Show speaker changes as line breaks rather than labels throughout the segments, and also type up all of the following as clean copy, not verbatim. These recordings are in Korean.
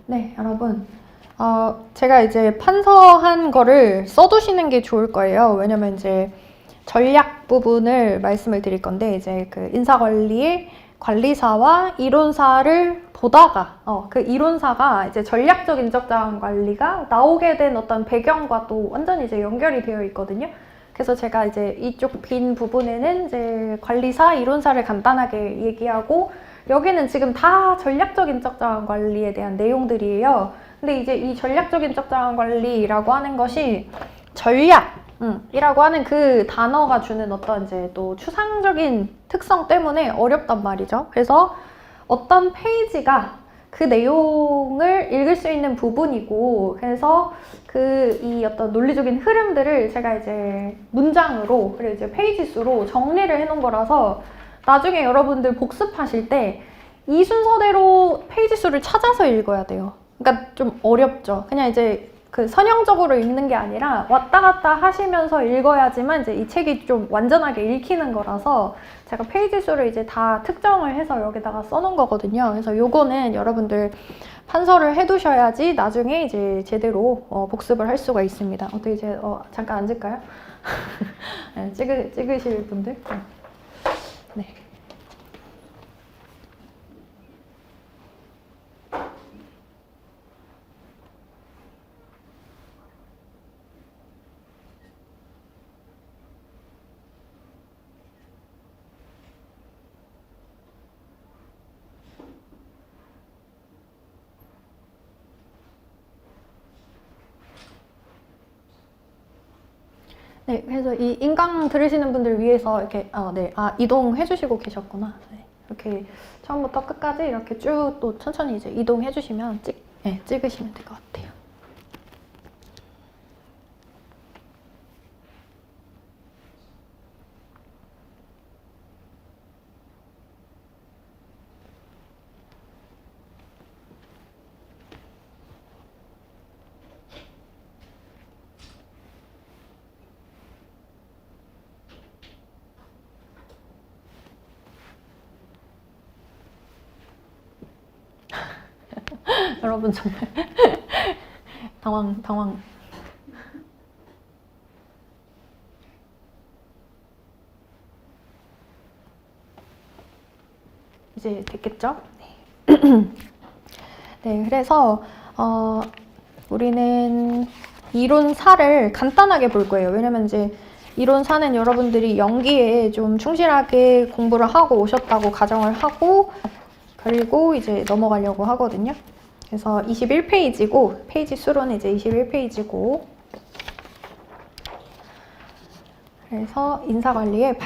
네, 여러분. 제가 이제 판서한 거를 써두시는 게 좋을 거예요. 왜냐면 이제 전략 부분을 말씀을 드릴 건데, 이제 그 인사관리의 관리사와 이론사를 보다가, 그 이론사가 이제 전략적 인적자원 관리가 나오게 된 어떤 배경과 또 완전히 이제 연결이 되어 있거든요. 그래서 제가 이제 이쪽 빈 부분에는 이제 관리사, 이론사를 간단하게 얘기하고, 여기는 지금 다 전략적 인적자원 관리에 대한 내용들이에요. 근데 이제 이 전략적 인적자원 관리라고 하는 것이 전략이라고 하는 그 단어가 주는 어떤 이제 또 추상적인 특성 때문에 어렵단 말이죠. 그래서 어떤 페이지가 그 내용을 읽을 수 있는 부분이고, 그래서 이 어떤 논리적인 흐름들을 제가 이제 문장으로, 그리고 이제 페이지 수로 정리를 해 놓은 거라서 나중에 여러분들 복습하실 때 이 순서대로 페이지 수를 찾아서 읽어야 돼요. 그러니까 좀 어렵죠. 그냥 이제 그 선형적으로 읽는 게 아니라 왔다 갔다 하시면서 읽어야지만 이제 이 책이 좀 완전하게 읽히는 거라서 제가 페이지 수를 이제 다 특정을 해서 여기다가 써놓은 거거든요. 그래서 요거는 여러분들 판서를 해두셔야지 나중에 이제 제대로 복습을 할 수가 있습니다. 어떻게 이제 잠깐 앉을까요? 네, 찍으실 분들. 네. 네, 그래서 이 인강 들으시는 분들 위해서 이렇게 이동해 주시고 계셨구나. 네, 이렇게 처음부터 끝까지 이렇게 쭉 또 천천히 이제 이동해 주시면 찍으시면 될 것 같아요. 여러분 정말 당황. 이제 됐겠죠? 네. 네, 그래서 우리는 이론사를 간단하게 볼 거예요. 왜냐면 이제 이론사는 여러분들이 연기에 좀 충실하게 공부를 하고 오셨다고 가정을 하고, 그리고 이제 넘어가려고 하거든요. 그래서 21페이지고, 페이지 수로는 이제 21페이지고, 그래서 인사관리의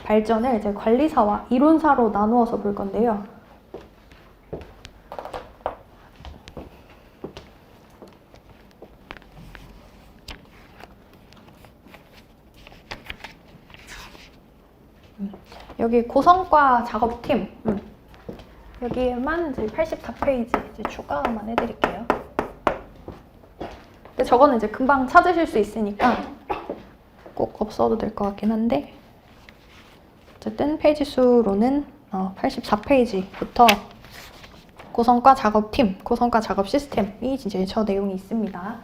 발전을 이제 관리사와 이론사로 나누어서 볼 건데요. 여기 고성과 작업팀, 여기에만 이제 84페이지 이제 추가만 해드릴게요. 근데 저거는 이제 금방 찾으실 수 있으니까 꼭 없어도 될 것 같긴 한데, 어쨌든 페이지 수로는 84페이지부터 고성과 작업팀, 고성과 작업 시스템이 이제 저 내용이 있습니다.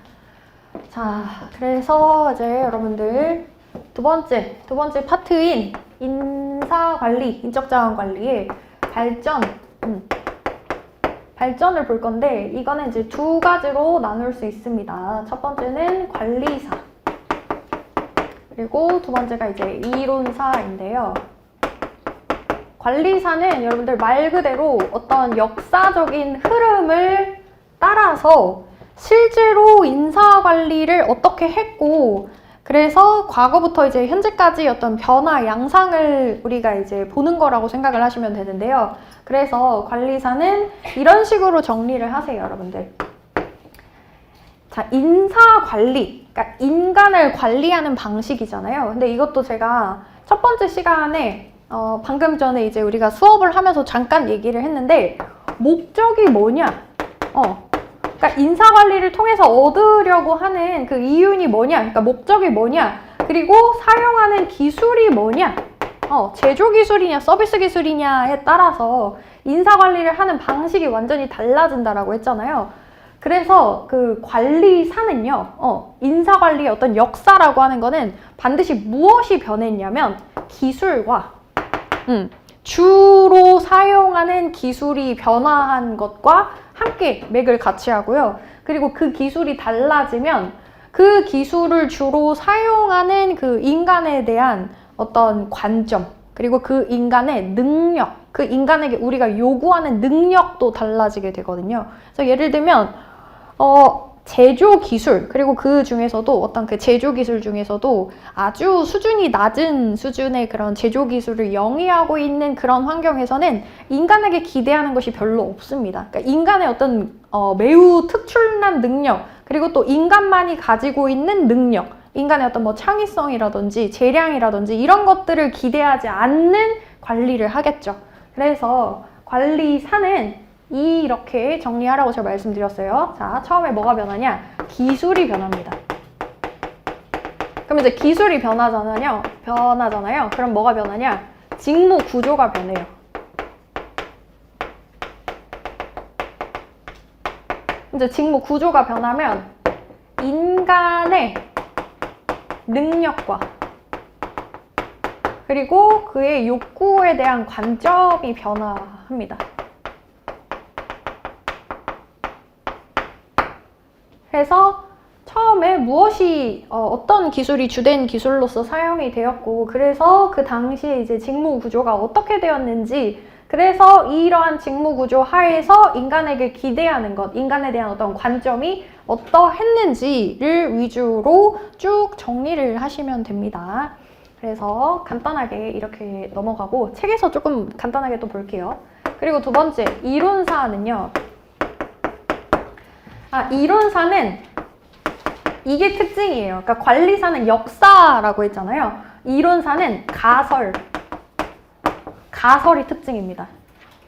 자, 그래서 이제 여러분들 두 번째 파트인 인사관리, 인적자원관리의 발전을 볼 건데, 이거는 이제 두 가지로 나눌 수 있습니다. 첫 번째는 관리사, 그리고 두 번째가 이제 이론사인데요. 관리사는 여러분들 말 그대로 어떤 역사적인 흐름을 따라서 실제로 인사관리를 어떻게 했고, 그래서 과거부터 이제 현재까지 어떤 변화, 양상을 우리가 이제 보는 거라고 생각을 하시면 되는데요. 그래서 관리사는 이런 식으로 정리를 하세요, 여러분들. 자, 인사관리, 그러니까 인간을 관리하는 방식이잖아요. 근데 이것도 제가 첫 번째 시간에 방금 전에 이제 우리가 수업을 하면서 잠깐 얘기를 했는데, 목적이 뭐냐? 그러니까 인사관리를 통해서 얻으려고 하는 그 이윤이 뭐냐? 그러니까 목적이 뭐냐? 그리고 사용하는 기술이 뭐냐? 제조 기술이냐, 서비스 기술이냐에 따라서 인사관리를 하는 방식이 완전히 달라진다라고 했잖아요. 그래서 그 관리사는요, 인사관리의 어떤 역사라고 하는 거는 반드시 무엇이 변했냐면 기술과, 주로 사용하는 기술이 변화한 것과 함께 맥을 같이 하고요. 그리고 그 기술이 달라지면 그 기술을 주로 사용하는 그 인간에 대한 어떤 관점, 그리고 그 인간의 능력, 그 인간에게 우리가 요구하는 능력도 달라지게 되거든요. 그래서 예를 들면 제조 기술, 그리고 그 중에서도 어떤 그 제조 기술 중에서도 아주 수준이 낮은 수준의 그런 제조 기술을 영위하고 있는 그런 환경에서는 인간에게 기대하는 것이 별로 없습니다. 그러니까 인간의 어떤 매우 특출난 능력, 그리고 또 인간만이 가지고 있는 능력, 인간의 어떤 뭐 창의성이라든지 재량이라든지 이런 것들을 기대하지 않는 관리를 하겠죠. 그래서 관리사는 이렇게 정리하라고 제가 말씀드렸어요. 자, 처음에 뭐가 변하냐? 기술이 변합니다. 그럼 이제 기술이 변하잖아요. 그럼 뭐가 변하냐? 직무 구조가 변해요. 이제 직무 구조가 변하면 인간의 능력과 그리고 그의 욕구에 대한 관점이 변화합니다. 그래서 처음에 무엇이 어떤 기술이 주된 기술로서 사용이 되었고, 그래서 그 당시에 이제 직무 구조가 어떻게 되었는지, 그래서 이러한 직무 구조 하에서 인간에게 기대하는 것, 인간에 대한 어떤 관점이 어떠했는지를 위주로 쭉 정리를 하시면 됩니다. 그래서 간단하게 이렇게 넘어가고 책에서 조금 간단하게 또 볼게요. 그리고 두 번째, 이론사는요. 이론사는 이게 특징이에요. 그러니까 관리사는 역사라고 했잖아요. 이론사는 가설이 특징입니다.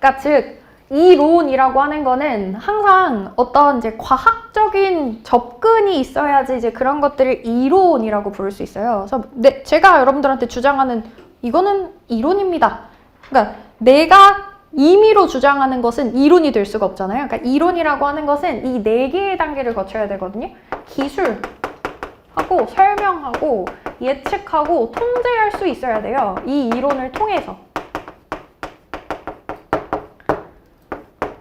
그러니까 즉 이론이라고 하는 거는 항상 어떤 이제 과학적인 접근이 있어야지 이제 그런 것들을 이론이라고 부를 수 있어요. 그래서 제가 여러분들한테 주장하는 이거는 이론입니다. 그러니까 내가 임의로 주장하는 것은 이론이 될 수가 없잖아요. 그러니까 이론이라고 하는 것은 이 4개의 단계를 거쳐야 되거든요. 기술하고 설명하고 예측하고 통제할 수 있어야 돼요. 이 이론을 통해서.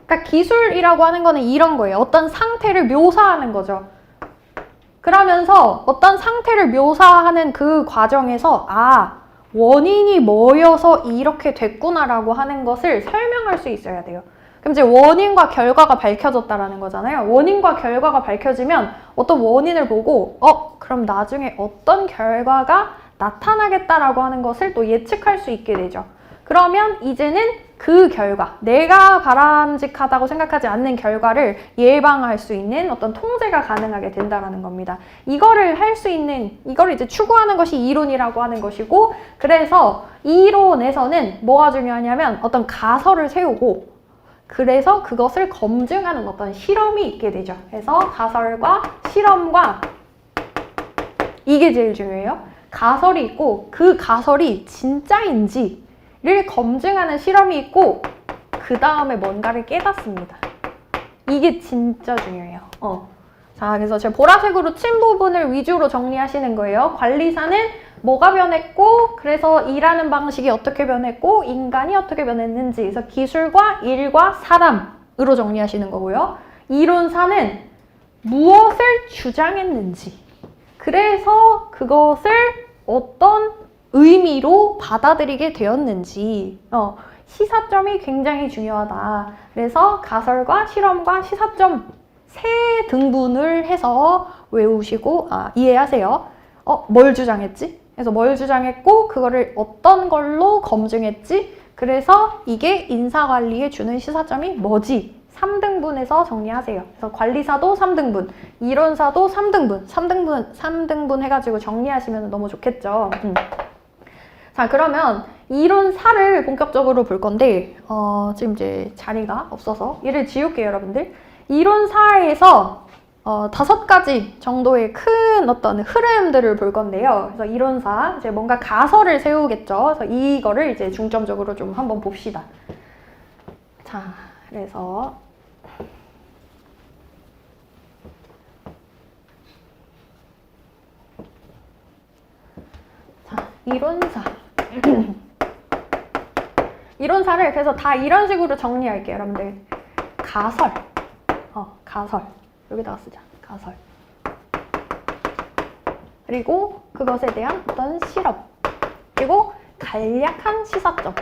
그러니까 기술이라고 하는 거는 이런 거예요. 어떤 상태를 묘사하는 거죠. 그러면서 어떤 상태를 묘사하는 그 과정에서 원인이 뭐여서 이렇게 됐구나라고 하는 것을 설명할 수 있어야 돼요. 그럼 이제 원인과 결과가 밝혀졌다라는 거잖아요. 원인과 결과가 밝혀지면 어떤 원인을 보고 그럼 나중에 어떤 결과가 나타나겠다라고 하는 것을 또 예측할 수 있게 되죠. 그러면 이제는 그 결과, 내가 바람직하다고 생각하지 않는 결과를 예방할 수 있는 어떤 통제가 가능하게 된다는 겁니다. 이거를 할 수 있는, 이걸 이제 추구하는 것이 이론이라고 하는 것이고, 그래서 이론에서는 뭐가 중요하냐면 어떤 가설을 세우고, 그래서 그것을 검증하는 어떤 실험이 있게 되죠. 그래서 가설과 실험과 이게 제일 중요해요. 가설이 있고 그 가설이 진짜인지 를 검증하는 실험이 있고 그 다음에 뭔가를 깨닫습니다. 이게 진짜 중요해요. 자, 그래서 제가 보라색으로 친 부분을 위주로 정리하시는 거예요. 관리사는 뭐가 변했고, 그래서 일하는 방식이 어떻게 변했고, 인간이 어떻게 변했는지, 그래서 기술과 일과 사람으로 정리하시는 거고요. 이론사는 무엇을 주장했는지, 그래서 그것을 어떤 의미로 받아들이게 되었는지, 시사점이 굉장히 중요하다. 그래서 가설과 실험과 시사점 세 등분을 해서 외우시고 이해하세요. 뭘 주장했지? 그래서 뭘 주장했고 그거를 어떤 걸로 검증했지? 그래서 이게 인사관리에 주는 시사점이 뭐지? 3등분해서 정리하세요. 그래서 관리사도 3등분, 이론사도 3등분 해가지고 정리하시면 너무 좋겠죠. 자, 그러면 이론사를 본격적으로 볼 건데 지금 이제 자리가 없어서 얘를 지울게요, 여러분들. 이론사에서 5가지 정도의 큰 어떤 흐름들을 볼 건데요. 그래서 이론사, 이제 뭔가 가설을 세우겠죠. 그래서 이거를 이제 중점적으로 좀 한번 봅시다. 자, 그래서 이론사. 이론사를 그래서 다 이런 식으로 정리할게요, 여러분들. 가설. 가설. 여기다가 쓰자. 가설. 그리고 그것에 대한 어떤 실험. 그리고 간략한 시사점.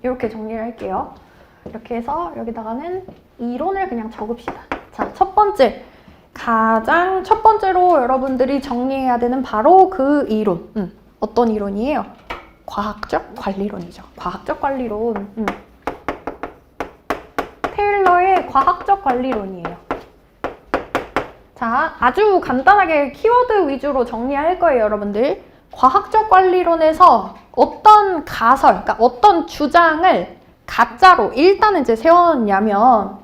이렇게 정리를 할게요. 이렇게 해서 여기다가는 이론을 그냥 적읍시다. 자, 첫 번째. 가장 첫 번째로 여러분들이 정리해야 되는 바로 그 이론. 어떤 이론이에요? 과학적 관리론이죠. 과학적 관리론. 테일러의 과학적 관리론이에요. 자, 아주 간단하게 키워드 위주로 정리할 거예요, 여러분들. 과학적 관리론에서 어떤 가설, 그러니까 어떤 주장을 가짜로 일단은 이제 세웠냐면,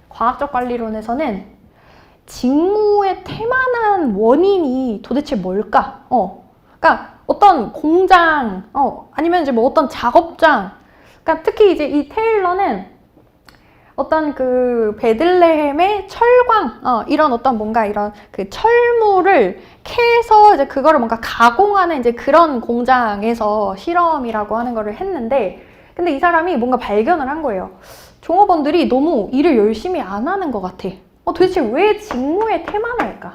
과학적 관리론에서는 직무에 태만한 원인이 도대체 뭘까? 그러니까 어떤 공장, 아니면 이제 뭐 어떤 작업장, 그러니까 특히 이제 이 테일러는 어떤 그 베들레헴의 철광, 이런 어떤 뭔가 이런 그 철물을 캐서 이제 그거를 뭔가 가공하는 이제 그런 공장에서 실험이라고 하는 거를 했는데, 근데 이 사람이 뭔가 발견을 한 거예요. 종업원들이 너무 일을 열심히 안 하는 것 같아. 도대체 왜 직무에 태만할까?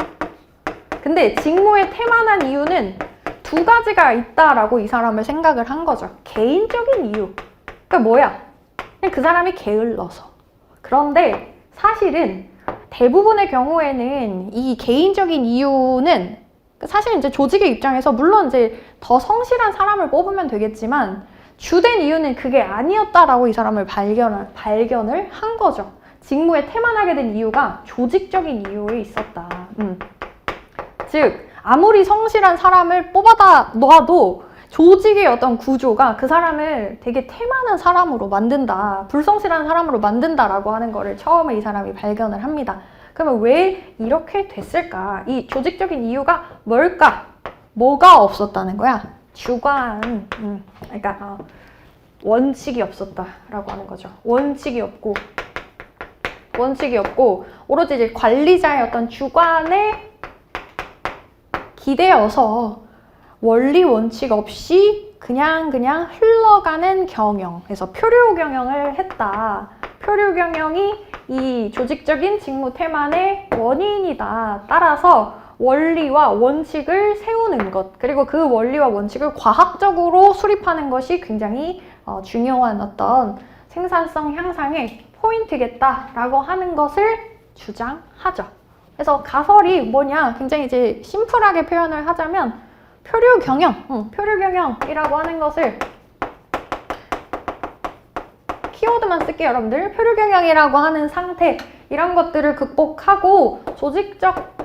근데 직무에 태만한 이유는 두 가지가 있다라고 이 사람을 생각을 한 거죠. 개인적인 이유. 그러니까 뭐야? 그냥 그 사람이 게을러서. 그런데 사실은 대부분의 경우에는 이 개인적인 이유는 사실 이제 조직의 입장에서 물론 이제 더 성실한 사람을 뽑으면 되겠지만 주된 이유는 그게 아니었다라고 이 사람을 발견을 한 거죠. 직무에 태만하게 된 이유가 조직적인 이유에 있었다. 즉 아무리 성실한 사람을 뽑아다 놔도 조직의 어떤 구조가 그 사람을 되게 태만한 사람으로 만든다, 불성실한 사람으로 만든다라고 하는 거를 처음에 이 사람이 발견을 합니다. 그러면 왜 이렇게 됐을까? 이 조직적인 이유가 뭘까? 뭐가 없었다는 거야? 주관, 그러니까 원칙이 없었다라고 하는 거죠. 원칙이 없고 오로지 이제 관리자의 어떤 주관에 기대어서 원리 원칙 없이 그냥 흘러가는 경영, 그래서 표류 경영을 했다. 표류 경영이 이 조직적인 직무 태만의 원인이다. 따라서 원리와 원칙을 세우는 것, 그리고 그 원리와 원칙을 과학적으로 수립하는 것이 굉장히 중요한 어떤 생산성 향상의 포인트겠다라고 하는 것을 주장하죠. 그래서 가설이 뭐냐? 굉장히 이제 심플하게 표현을 하자면 표류 경영이라고 하는 것을 키워드만 쓸게요, 여러분들. 표류 경영이라고 하는 상태, 이런 것들을 극복하고 조직적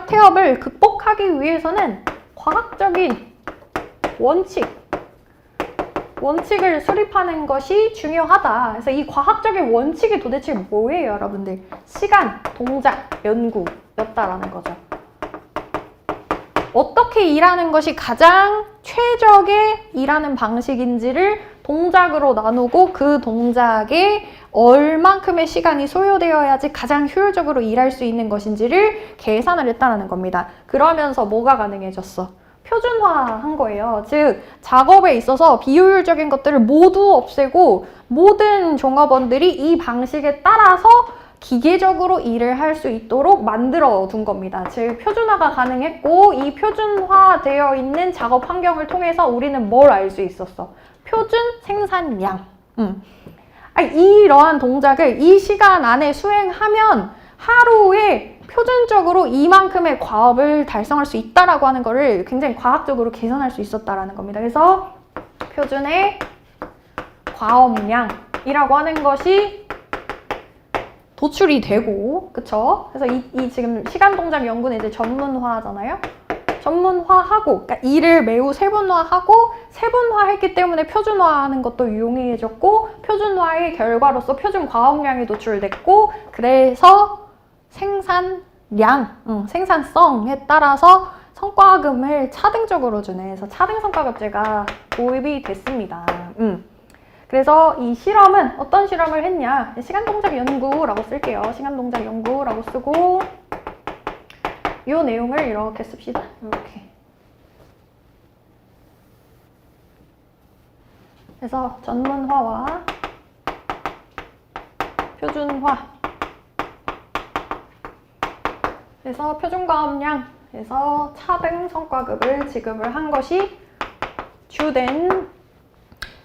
태업을 극복하기 위해서는 과학적인 원칙을 수립하는 것이 중요하다. 그래서 이 과학적인 원칙이 도대체 뭐예요, 여러분들? 시간, 동작, 연구였다라는 거죠. 어떻게 일하는 것이 가장 최적의 일하는 방식인지를 동작으로 나누고 그 동작에 얼만큼의 시간이 소요되어야지 가장 효율적으로 일할 수 있는 것인지를 계산을 했다는 겁니다. 그러면서 뭐가 가능해졌어? 표준화한 거예요. 즉 작업에 있어서 비효율적인 것들을 모두 없애고 모든 종업원들이 이 방식에 따라서 기계적으로 일을 할 수 있도록 만들어 둔 겁니다. 즉 표준화가 가능했고, 이 표준화되어 있는 작업 환경을 통해서 우리는 뭘 알 수 있었어? 표준 생산량. 이러한 동작을 이 시간 안에 수행하면 하루에 표준적으로 이만큼의 과업을 달성할 수 있다라고 하는 거를 굉장히 과학적으로 계산할 수 있었다라는 겁니다. 그래서 표준의 과업량이라고 하는 것이 도출이 되고, 그쵸? 그래서 이 지금 시간 동작 연구는 이제 전문화잖아요. 전문화하고, 그러니까 일을 매우 세분화하고, 세분화했기 때문에 표준화하는 것도 유용해졌고, 표준화의 결과로서 표준 과업량이 도출됐고, 그래서 생산성에 따라서 성과금을 차등적으로 주는, 그래서 차등 성과급제가 도입이 됐습니다. 그래서 이 실험은 어떤 실험을 했냐? 시간 동작 연구라고 쓸게요. 시간 동작 연구라고 쓰고, 이 내용을 이렇게 씁시다. 이렇게. 그래서 전문화와 표준화. 그래서 표준과업량에서 차등 성과급을 지급을 한 것이 주된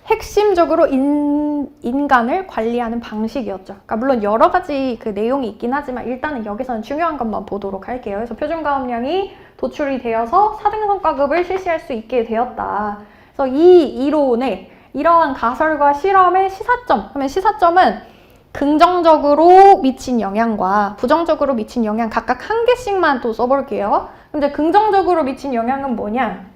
핵심적으로 인간을 관리하는 방식이었죠. 그러니까 물론 여러 가지 그 내용이 있긴 하지만 일단은 여기서는 중요한 것만 보도록 할게요. 그래서 표준과업량이 도출이 되어서 4등 성과급을 실시할 수 있게 되었다. 그래서 이 이론에 이러한 가설과 실험의 시사점, 그러면 시사점은 긍정적으로 미친 영향과 부정적으로 미친 영향 각각 한 개씩만 또 써볼게요. 근데 긍정적으로 미친 영향은 뭐냐?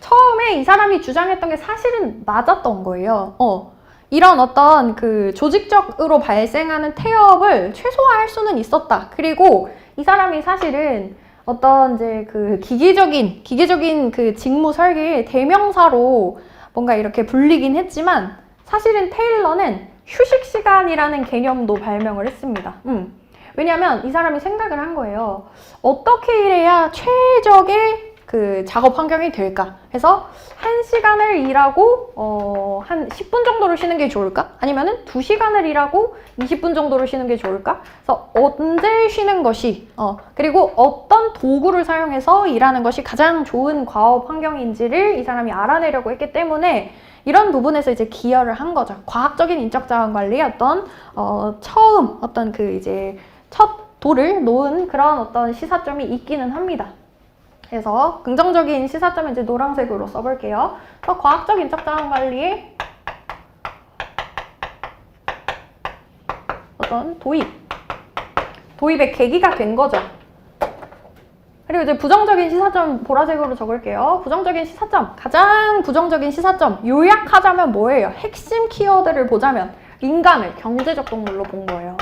처음에 이 사람이 주장했던 게 사실은 맞았던 거예요. 이런 어떤 그 조직적으로 발생하는 태엽을 최소화할 수는 있었다. 그리고 이 사람이 사실은 어떤 이제 그 기계적인 그 직무 설계의 대명사로 뭔가 이렇게 불리긴 했지만 사실은 테일러는 휴식 시간이라는 개념도 발명을 했습니다. 왜냐하면 이 사람이 생각을 한 거예요. 어떻게 일해야 최적의 그 작업 환경이 될까? 그래서 1시간을 일하고 한 10분 정도를 쉬는 게 좋을까? 아니면은 2시간을 일하고 20분 정도를 쉬는 게 좋을까? 그래서 언제 쉬는 것이 그리고 어떤 도구를 사용해서 일하는 것이 가장 좋은 과업 환경인지를 이 사람이 알아내려고 했기 때문에 이런 부분에서 이제 기여를 한 거죠. 과학적인 인적 자원 관리의 어떤 처음 어떤 그 이제 첫 돌을 놓은 그런 어떤 시사점이 있기는 합니다. 그래서 긍정적인 시사점은 이제 노란색으로 써볼게요. 그래서 과학적 인적 자원 관리의 어떤 도입의 계기가 된 거죠. 그리고 이제 부정적인 시사점 보라색으로 적을게요. 부정적인 시사점, 가장 부정적인 시사점, 요약하자면 뭐예요? 핵심 키워드를 보자면 인간을 경제적 동물로 본 거예요.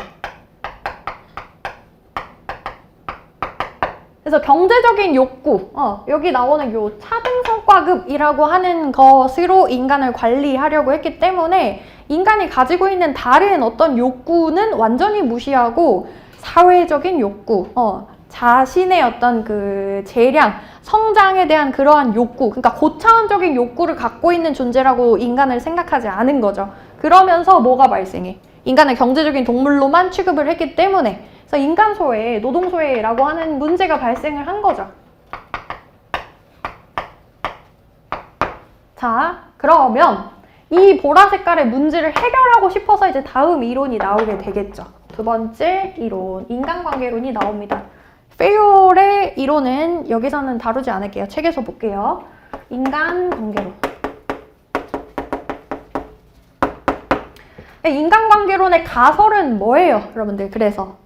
그래서 경제적인 욕구, 여기 나오는 요 차등 성과급이라고 하는 것으로 인간을 관리하려고 했기 때문에 인간이 가지고 있는 다른 어떤 욕구는 완전히 무시하고 사회적인 욕구, 자신의 어떤 그 재량, 성장에 대한 그러한 욕구, 그러니까 고차원적인 욕구를 갖고 있는 존재라고 인간을 생각하지 않은 거죠. 그러면서 뭐가 발생해? 인간을 경제적인 동물로만 취급을 했기 때문에 그래서 인간소외, 노동소외라고 하는 문제가 발생을 한 거죠. 자, 그러면 이 보라 색깔의 문제를 해결하고 싶어서 이제 다음 이론이 나오게 되겠죠. 두 번째 이론, 인간관계론이 나옵니다. 페이올의 이론은 여기서는 다루지 않을게요. 책에서 볼게요. 인간관계론. 인간관계론의 가설은 뭐예요, 여러분들? 그래서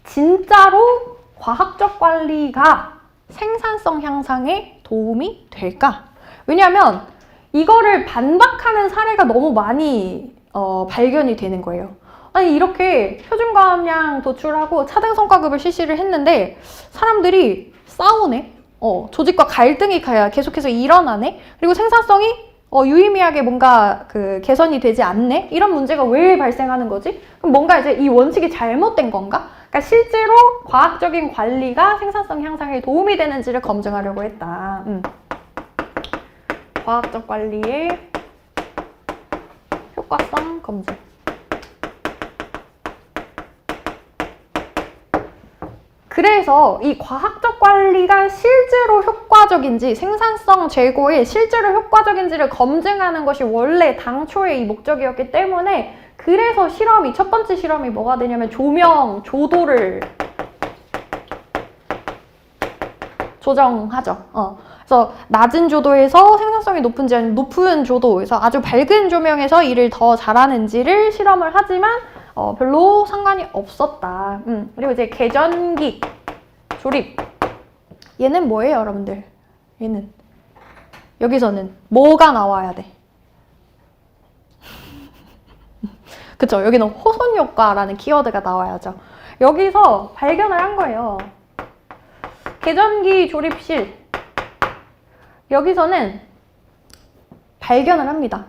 진짜로 과학적 관리가 생산성 향상에 도움이 될까? 왜냐하면 이거를 반박하는 사례가 너무 많이 발견이 되는 거예요. 아니 이렇게 표준과업량 도출하고 차등 성과급을 실시를 했는데 사람들이 싸우네. 조직과 갈등이 계속해서 일어나네. 그리고 생산성이 유의미하게 뭔가 그 개선이 되지 않네. 이런 문제가 왜 발생하는 거지? 그럼 뭔가 이제 이 원칙이 잘못된 건가? 그러니까 실제로 과학적인 관리가 생산성 향상에 도움이 되는지를 검증하려고 했다. 과학적 관리의 효과성 검증. 그래서 이 과학적 관리가 실제로 효과적인지 생산성 제고에 실제로 효과적인지를 검증하는 것이 원래 당초의 이 목적이었기 때문에 그래서 첫 번째 실험이 뭐가 되냐면 조명, 조도를 조정하죠. 그래서 낮은 조도에서 생산성이 높은지 아니면 높은 조도에서 아주 밝은 조명에서 일을 더 잘하는지를 실험을 하지만 별로 상관이 없었다. 그리고 이제 계전기 조립. 얘는 뭐예요, 여러분들? 얘는 여기서는 뭐가 나와야 돼? 그쵸? 여기는 호손 효과라는 키워드가 나와야죠. 여기서 발견을 한 거예요. 계전기 조립실. 여기서는 발견을 합니다.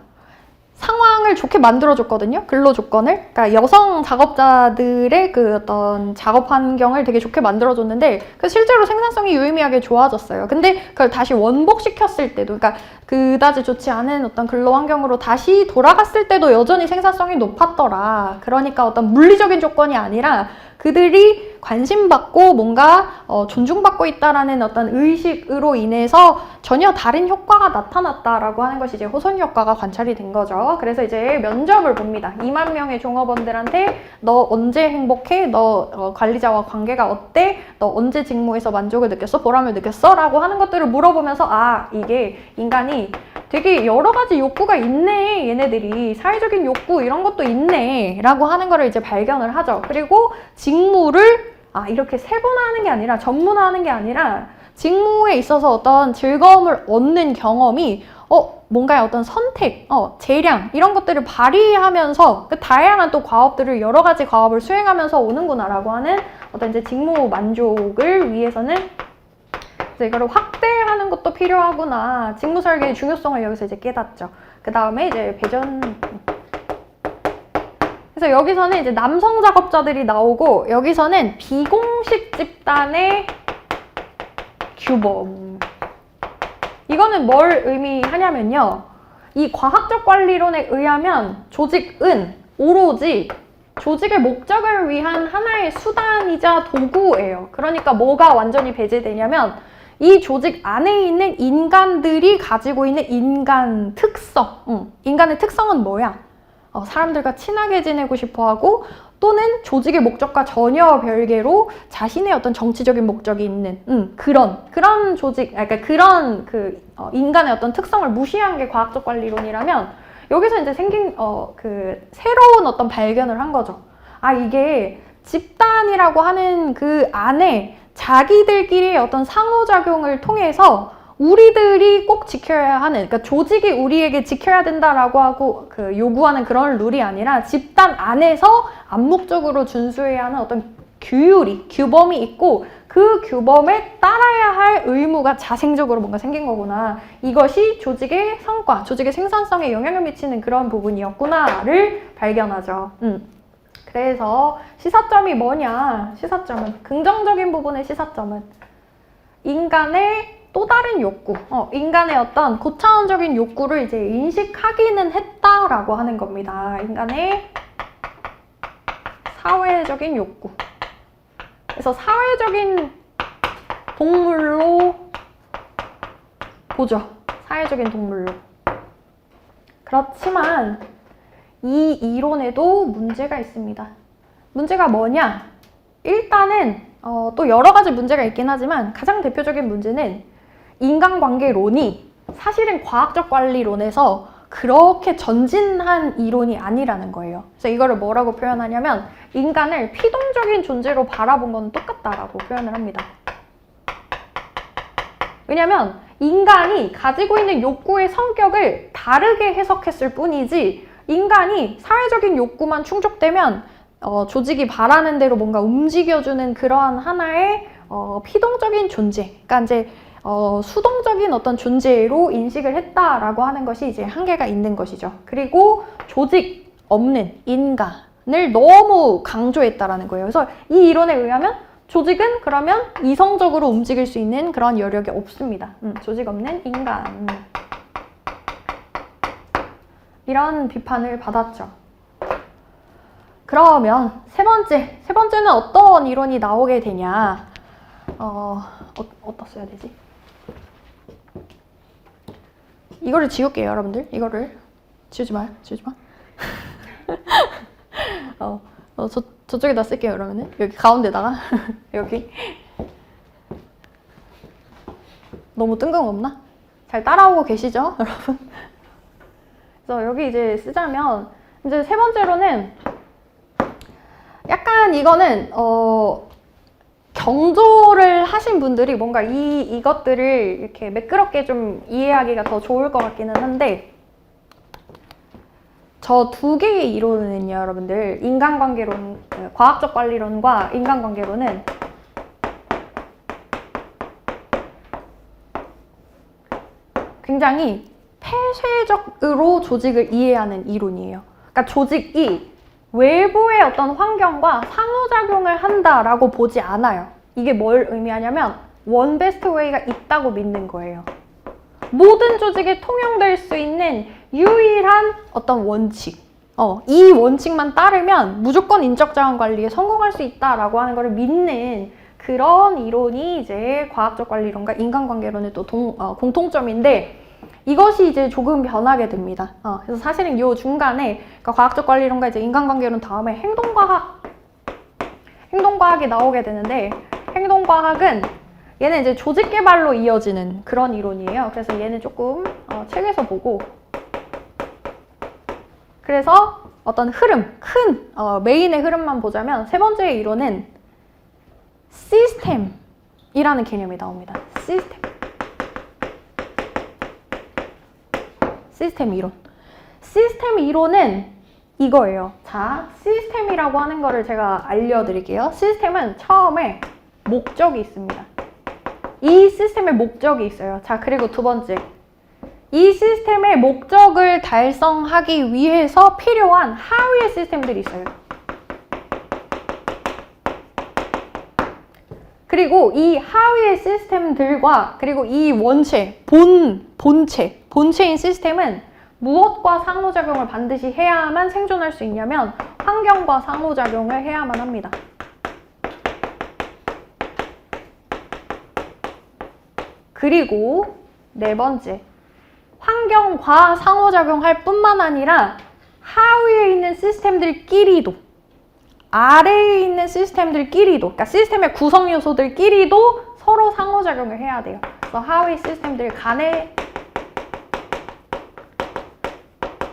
상황을 좋게 만들어줬거든요. 근로 조건을. 그러니까 여성 작업자들의 그 어떤 작업 환경을 되게 좋게 만들어줬는데 그 실제로 생산성이 유의미하게 좋아졌어요. 근데 그걸 다시 원복시켰을 때도, 그러니까 그다지 좋지 않은 어떤 근로 환경으로 다시 돌아갔을 때도 여전히 생산성이 높았더라. 그러니까 어떤 물리적인 조건이 아니라 그들이 관심받고 뭔가 존중받고 있다라는 어떤 의식으로 인해서 전혀 다른 효과가 나타났다라고 하는 것이 이제 호손 효과가 관찰이 된 거죠. 그래서 이제 면접을 봅니다. 2만 명의 종업원들한테 너 언제 행복해? 너 관리자와 관계가 어때? 너 언제 직무에서 만족을 느꼈어? 보람을 느꼈어? 라고 하는 것들을 물어보면서 아, 이게 인간이 되게 여러 가지 욕구가 있네. 얘네들이 사회적인 욕구 이런 것도 있네. 라고 하는 거를 이제 발견을 하죠. 그리고 직무를 이렇게 세분화하는 게 아니라 전문화하는 게 아니라 직무에 있어서 어떤 즐거움을 얻는 경험이 뭔가의 어떤 선택, 재량 이런 것들을 발휘하면서 그 다양한 또 과업들을 여러 가지 과업을 수행하면서 오는구나라고 하는 어떤 이제 직무 만족을 위해서는 이거를 확대하는 것도 필요하구나. 직무 설계의 중요성을 여기서 이제 깨닫죠. 그 다음에 이제 배전. 그래서 여기서는 이제 남성 작업자들이 나오고 여기서는 비공식 집단의 규범. 이거는 뭘 의미하냐면요. 이 과학적 관리론에 의하면 조직은 오로지 조직의 목적을 위한 하나의 수단이자 도구예요. 그러니까 뭐가 완전히 배제되냐면 이 조직 안에 있는 인간들이 가지고 있는 인간 특성. 인간의 특성은 뭐야? 사람들과 친하게 지내고 싶어하고 또는 조직의 목적과 전혀 별개로 자신의 어떤 정치적인 목적이 있는 그런 조직, 그러니까 그런 인간의 어떤 특성을 무시한 게 과학적 관리론이라면 여기서 이제 생긴 새로운 어떤 발견을 한 거죠. 이게 집단이라고 하는 그 안에 자기들끼리의 어떤 상호작용을 통해서 우리들이 꼭 지켜야 하는, 그러니까 조직이 우리에게 지켜야 된다라고 하고 요구하는 그런 룰이 아니라 집단 안에서 암묵적으로 준수해야 하는 어떤 규범이 있고 그 규범에 따라야 할 의무가 자생적으로 뭔가 생긴 거구나. 이것이 조직의 성과, 조직의 생산성에 영향을 미치는 그런 부분이었구나를 발견하죠. 그래서 시사점이 뭐냐? 시사점은 긍정적인 부분의 시사점은 인간의 또 다른 욕구, 인간의 어떤 고차원적인 욕구를 이제 인식하기는 했다라고 하는 겁니다. 인간의 사회적인 욕구. 그래서 사회적인 동물로 보죠. 사회적인 동물로. 그렇지만 이 이론에도 문제가 있습니다. 문제가 뭐냐? 일단은 또 여러 가지 문제가 있긴 하지만 가장 대표적인 문제는 인간관계론이 사실은 과학적 관리론에서 그렇게 전진한 이론이 아니라는 거예요. 그래서 이거를 뭐라고 표현하냐면 인간을 피동적인 존재로 바라본 건 똑같다라고 표현을 합니다. 왜냐면 인간이 가지고 있는 욕구의 성격을 다르게 해석했을 뿐이지 인간이 사회적인 욕구만 충족되면 조직이 바라는 대로 뭔가 움직여주는 그러한 하나의 피동적인 존재, 그러니까 이제 수동적인 어떤 존재로 인식을 했다라고 하는 것이 이제 한계가 있는 것이죠. 그리고 조직 없는 인간을 너무 강조했다라는 거예요. 그래서 이 이론에 의하면 조직은 그러면 이성적으로 움직일 수 있는 그런 여력이 없습니다. 조직 없는 인간. 이런 비판을 받았죠. 그러면 세 번째는 어떤 이론이 나오게 되냐? 어디다 써야 되지? 이거를 지울게요, 여러분들. 이거를 지우지 마. 저쪽에다 쓸게요, 그러면은. 여기 가운데다가. 여기. 너무 뜬금없나? 잘 따라오고 계시죠, 여러분? 그래서 여기 이제 쓰자면, 이제 세 번째로는 약간 이거는, 경조를 하신 분들이 뭔가 이것들을 이렇게 매끄럽게 좀 이해하기가 더 좋을 것 같기는 한데, 저 두 개의 이론은요, 여러분들, 인간관계론, 과학적 관리론과 인간관계론은 굉장히 폐쇄적으로 조직을 이해하는 이론이에요. 그러니까 조직이 외부의 어떤 환경과 상호작용을 한다라고 보지 않아요. 이게 뭘 의미하냐면 one best way가 있다고 믿는 거예요. 모든 조직에 통용될 수 있는 유일한 어떤 원칙. 이 원칙만 따르면 무조건 인적자원 관리에 성공할 수 있다라고 하는 걸 믿는 그런 이론이 이제 과학적 관리론과 인간관계론의 또 공통점인데 이것이 이제 조금 변하게 됩니다. 그래서 사실은 이 중간에 그러니까 과학적 관리론과 이제 인간관계론 다음에 행동과학이 나오게 되는데 행동과학은 얘는 이제 조직 개발로 이어지는 그런 이론이에요. 그래서 얘는 조금 책에서 보고 그래서 어떤 흐름, 큰 메인의 흐름만 보자면 세 번째 이론은 시스템이라는 개념이 나옵니다. 시스템 이론. 시스템 이론은 이거예요. 자, 시스템이라고 하는 거를 제가 알려드릴게요. 시스템은 처음에 목적이 있습니다. 이 시스템의 목적이 있어요. 자, 그리고 두 번째. 이 시스템의 목적을 달성하기 위해서 필요한 하위의 시스템들이 있어요. 그리고 이 하위의 시스템들과 그리고 이 원체, 본체인 시스템은 무엇과 상호작용을 반드시 해야만 생존할 수 있냐면 환경과 상호작용을 해야만 합니다. 그리고 네 번째, 환경과 상호작용할 뿐만 아니라 하위에 있는 시스템들끼리도 아래에 있는 시스템들끼리도 그러니까 시스템의 구성 요소들끼리도 서로 상호작용을 해야 돼요. 그래서 하위 시스템들 간의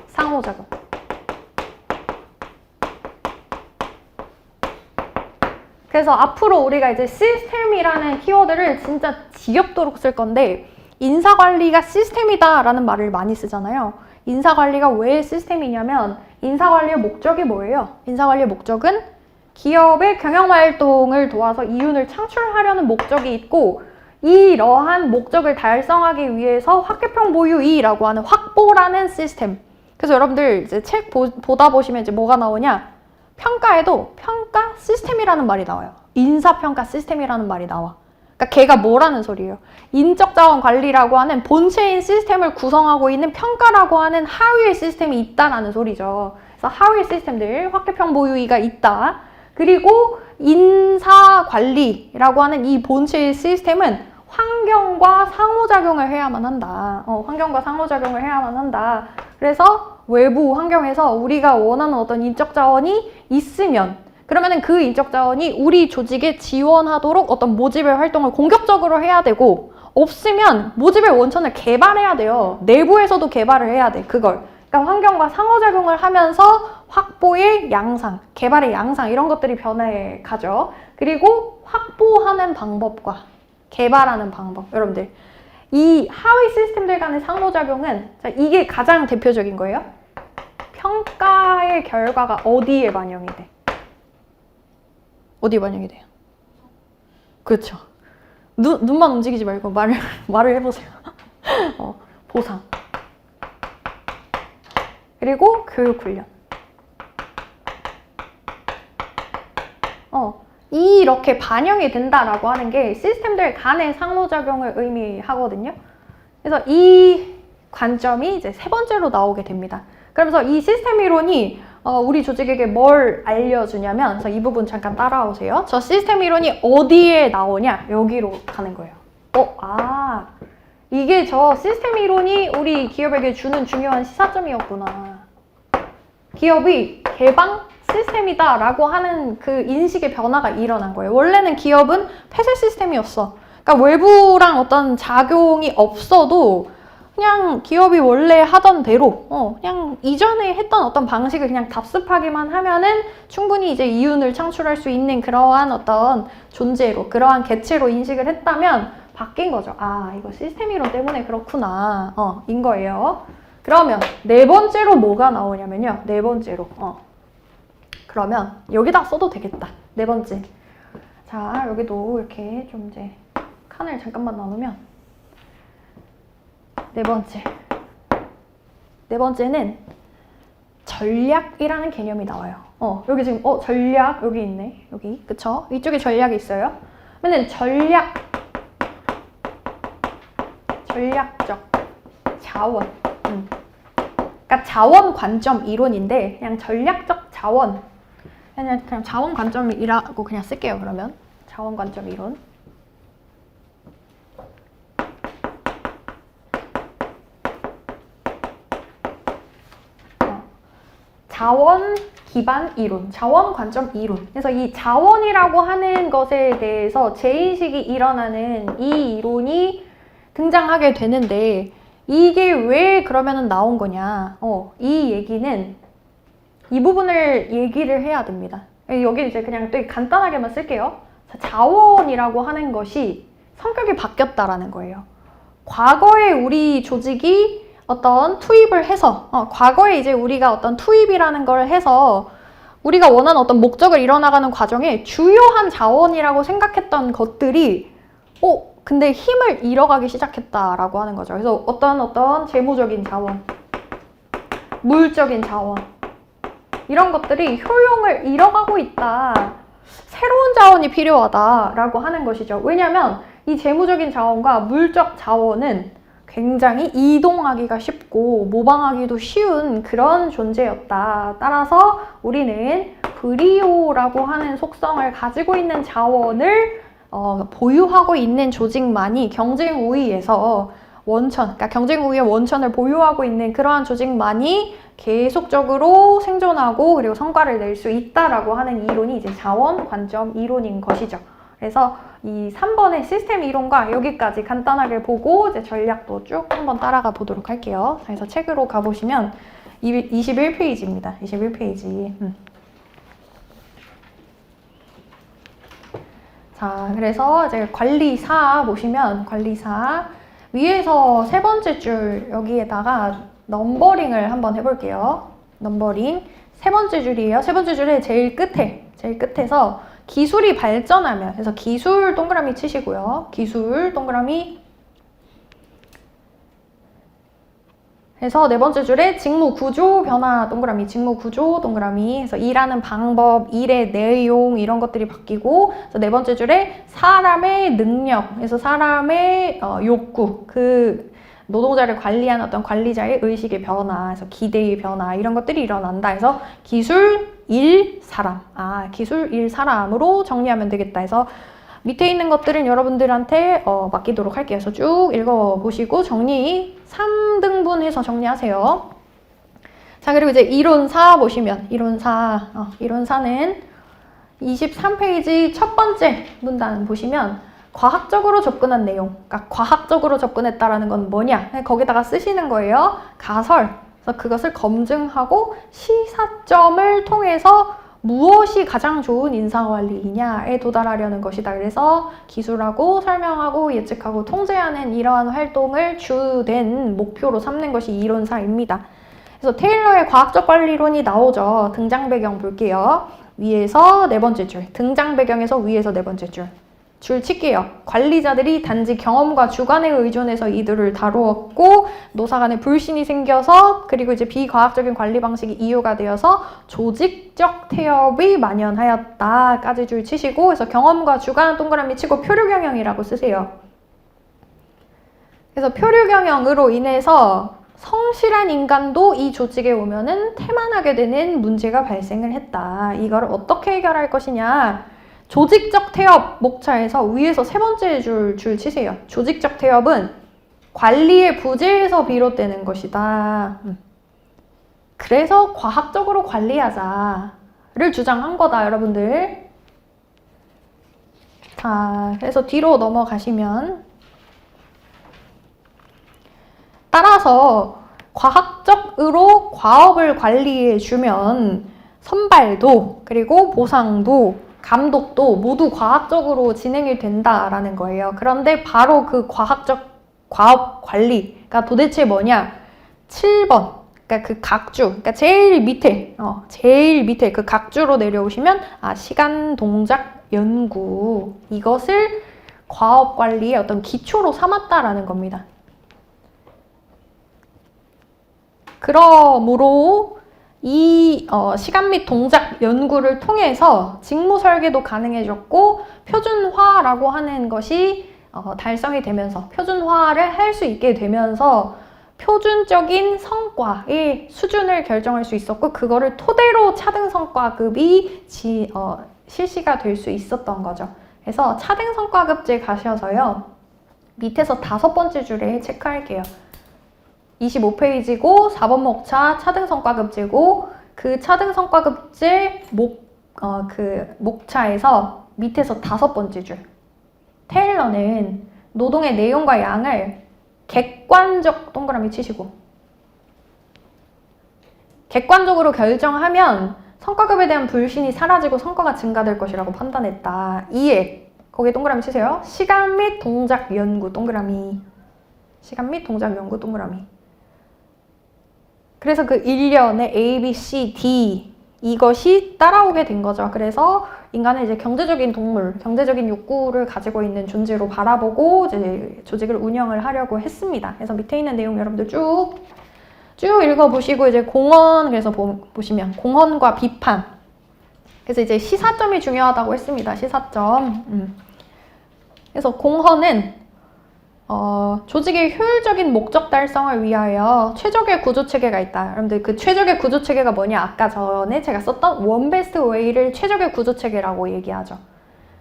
상호작용. 그래서 앞으로 우리가 이제 시스템이라는 키워드를 진짜 지겹도록 쓸 건데 인사관리가 시스템이다 라는 말을 많이 쓰잖아요. 인사관리가 왜 시스템이냐면 인사관리의 목적이 뭐예요? 인사관리의 목적은 기업의 경영활동을 도와서 이윤을 창출하려는 목적이 있고 이러한 목적을 달성하기 위해서 확계평 보유이라고 하는 확보라는 시스템. 그래서 여러분들 이제 책 보다 보시면 이제 뭐가 나오냐? 평가에도 평가 시스템이라는 말이 나와요. 인사평가 시스템이라는 말이 나와. 그러니까 걔가 뭐라는 소리예요? 인적자원 관리라고 하는 본체인 시스템을 구성하고 있는 평가라고 하는 하위의 시스템이 있다라는 소리죠. 그래서 하위의 시스템들, 확계평 보유이가 있다. 그리고 인사관리라고 하는 이 본체의 시스템은 환경과 상호작용을 해야만 한다. 환경과 상호작용을 해야만 한다. 그래서 외부 환경에서 우리가 원하는 어떤 인적 자원이 있으면 그러면은 그 인적 자원이 우리 조직에 지원하도록 어떤 모집의 활동을 공격적으로 해야 되고 없으면 모집의 원천을 개발해야 돼요. 내부에서도 개발을 해야 돼. 그걸. 그러니까 환경과 상호작용을 하면서 확보의 양상, 개발의 양상 이런 것들이 변해 가죠. 그리고 확보하는 방법과 개발하는 방법. 여러분들 이 하위 시스템들 간의 상호작용은 자, 이게 가장 대표적인 거예요. 평가의 결과가 어디에 반영이 돼? 어디에 반영이 돼요? 그렇죠. 눈만 움직이지 말고 말을 해보세요. 보상. 그리고 교육 훈련. 이렇게 반영이 된다라고 하는 게 시스템들 간의 상호작용을 의미하거든요. 그래서 이 관점이 이제 세 번째로 나오게 됩니다. 그러면서 이 시스템 이론이 우리 조직에게 뭘 알려주냐면, 그래서 이 부분 잠깐 따라오세요. 저 시스템 이론이 어디에 나오냐? 여기로 가는 거예요. 이게 저 시스템 이론이 우리 기업에게 주는 중요한 시사점이었구나. 기업이 개방 시스템이다 라고 하는 그 인식의 변화가 일어난 거예요. 원래는 기업은 폐쇄 시스템이었어. 그러니까 외부랑 어떤 작용이 없어도 그냥 기업이 원래 하던 대로 그냥 이전에 했던 어떤 방식을 그냥 답습하기만 하면은 충분히 이제 이윤을 창출할 수 있는 그러한 어떤 존재로, 그러한 개체로 인식을 했다면 바뀐 거죠. 이거 시스템 이론 때문에 그렇구나. 인 거예요. 그러면 네 번째로 뭐가 나오냐면요. 네 번째로. 그러면 여기다 써도 되겠다. 네 번째. 자, 여기도 이렇게 좀 이제 칸을 잠깐만 나누면 네 번째. 네 번째는 전략이라는 개념이 나와요. 여기 지금 전략 여기 있네. 여기 그쵸? 이쪽에 전략이 있어요. 그러면 전략적 자원. 그러니까 자원 관점 이론인데 그냥 전략적 자원. 그냥 자원 관점이라고 그냥 쓸게요. 그러면 자원 관점 이론. 자원 기반 이론, 자원 관점 이론. 그래서 이 자원이라고 하는 것에 대해서 재인식이 일어나는 이 이론이 등장하게 되는데 이게 왜 그러면은 나온 거냐? 이 얘기는 이 부분을 얘기를 해야 됩니다. 여기 이제 그냥 또 간단하게만 쓸게요. 자원이라고 하는 것이 성격이 바뀌었다라는 거예요. 과거에 우리 조직이 어떤 투입을 해서 과거에 이제 우리가 어떤 투입이라는 걸 해서 우리가 원하는 어떤 목적을 이뤄나가는 과정에 주요한 자원이라고 생각했던 것들이 근데 힘을 잃어가기 시작했다라고 하는 거죠. 그래서 어떤 재무적인 자원, 물적인 자원 이런 것들이 효용을 잃어가고 있다. 새로운 자원이 필요하다라고 하는 것이죠. 왜냐하면 이 재무적인 자원과 물적 자원은 굉장히 이동하기가 쉽고 모방하기도 쉬운 그런 존재였다. 따라서 우리는 브리오라고 하는 속성을 가지고 있는 자원을 보유하고 있는 조직만이 경쟁 우위에서 그러니까 경쟁 우위의 원천을 보유하고 있는 그러한 조직만이 계속적으로 생존하고 그리고 성과를 낼 수 있다라고 하는 이론이 이제 자원 관점 이론인 것이죠. 그래서 이 3번의 시스템 이론과 여기까지 간단하게 보고 이제 전략도 쭉 한번 따라가 보도록 할게요. 그래서 책으로 가보시면 21페이지입니다. 21페이지. 자, 그래서 이제 관리사 보시면 관리사 위에서 세 번째 줄 여기에다가 넘버링을 한번 해볼게요. 넘버링 세 번째 줄이에요. 세 번째 줄의 제일 끝에서 기술이 발전하면, 그래서 기술 동그라미 치시고요. 기술 동그라미. 그래서 네 번째 줄에 직무 구조 변화 동그라미, 직무 구조 동그라미. 그래서 일하는 방법, 일의 내용 이런 것들이 바뀌고, 그래서 네 번째 줄에 사람의 능력, 그래서 사람의 욕구, 그 노동자를 관리하는 어떤 관리자의 의식의 변화, 그래서 기대의 변화 이런 것들이 일어난다. 해서 기술, 일, 사람. 기술, 일, 사람으로 정리하면 되겠다 해서 밑에 있는 것들은 여러분들한테 맡기도록 할게요. 그래서 쭉 읽어보시고 정리 3등분해서 정리하세요. 자, 그리고 이제 이론사 보시면 이론사는 23페이지 첫 번째 문단 보시면 과학적으로 접근한 내용, 그러니까 과학적으로 접근했다라는 건 뭐냐? 거기다가 쓰시는 거예요. 가설. 그래서 그것을 검증하고 시사점을 통해서 무엇이 가장 좋은 인사관리이냐에 도달하려는 것이다. 그래서 기술하고 설명하고 예측하고 통제하는 이러한 활동을 주된 목표로 삼는 것이 이론사입니다. 그래서 테일러의 과학적 관리론이 나오죠. 등장 배경 볼게요. 위에서 네 번째 줄, 등장 배경에서 위에서 네 번째 줄 칠게요. 관리자들이 단지 경험과 주관에 의존해서 이들을 다루었고 노사 간에 불신이 생겨서 그리고 이제 비과학적인 관리 방식이 이유가 되어서 조직적 태엽이 만연하였다까지 줄 치시고, 그래서 경험과 주관 동그라미 치고 표류 경영이라고 쓰세요. 그래서 표류 경영으로 인해서 성실한 인간도 이 조직에 오면은 태만하게 되는 문제가 발생을 했다. 이걸 어떻게 해결할 것이냐? 조직적 태엽 목차에서 위에서 세 번째 줄 치세요. 조직적 태엽은 관리의 부재에서 비롯되는 것이다. 그래서 과학적으로 관리하자를 주장한 거다, 여러분들. 자, 그래서 뒤로 넘어가시면 따라서 과학적으로 과업을 과리해주면 선발도 그리고 보상도 감독도 모두 과학적으로 진행이 된다라는 거예요. 그런데 바로 그 과학적 과업 관리가 도대체 뭐냐? 7번. 그러니까 그 각주. 그러니까 제일 밑에 그 각주로 내려오시면 시간, 동작, 연구. 이것을 과업 관리의 어떤 기초로 삼았다라는 겁니다. 그러므로 이 시간 및 동작 연구를 통해서 직무 설계도 가능해졌고 표준화라고 하는 것이 달성이 되면서 표준화를 할 수 있게 되면서 표준적인 성과의 수준을 결정할 수 있었고 그거를 토대로 차등 성과급이 실시가 될 수 있었던 거죠. 그래서 차등 성과급제 가셔서요. 밑에서 5번째 줄에 체크할게요. 25페이지고 4번 목차 차등 성과급제고 그 차등 성과급제 목차에서 밑에서 5번째 줄. 테일러는 노동의 내용과 양을 객관적 동그라미 치시고 객관적으로 결정하면 성과급에 대한 불신이 사라지고 성과가 증가될 것이라고 판단했다. 이에 거기에 동그라미 치세요. 시간 및 동작 연구 동그라미. 시간 및 동작 연구 동그라미. 그래서 그 일련의 A, B, C, D 이것이 따라오게 된 거죠. 그래서 인간은 이제 경제적인 동물, 경제적인 욕구를 가지고 있는 존재로 바라보고 이제 조직을 운영을 하려고 했습니다. 그래서 밑에 있는 내용 여러분들 쭉 읽어보시고 이제 공헌, 그래서 보시면 공헌과 비판. 그래서 이제 시사점이 중요하다고 했습니다. 시사점. 그래서 공헌은 조직의 효율적인 목적 달성을 위하여 최적의 구조체계가 있다. 여러분들 그 최적의 구조체계가 뭐냐? 아까 전에 제가 썼던 원베스트 웨이를 최적의 구조체계라고 얘기하죠.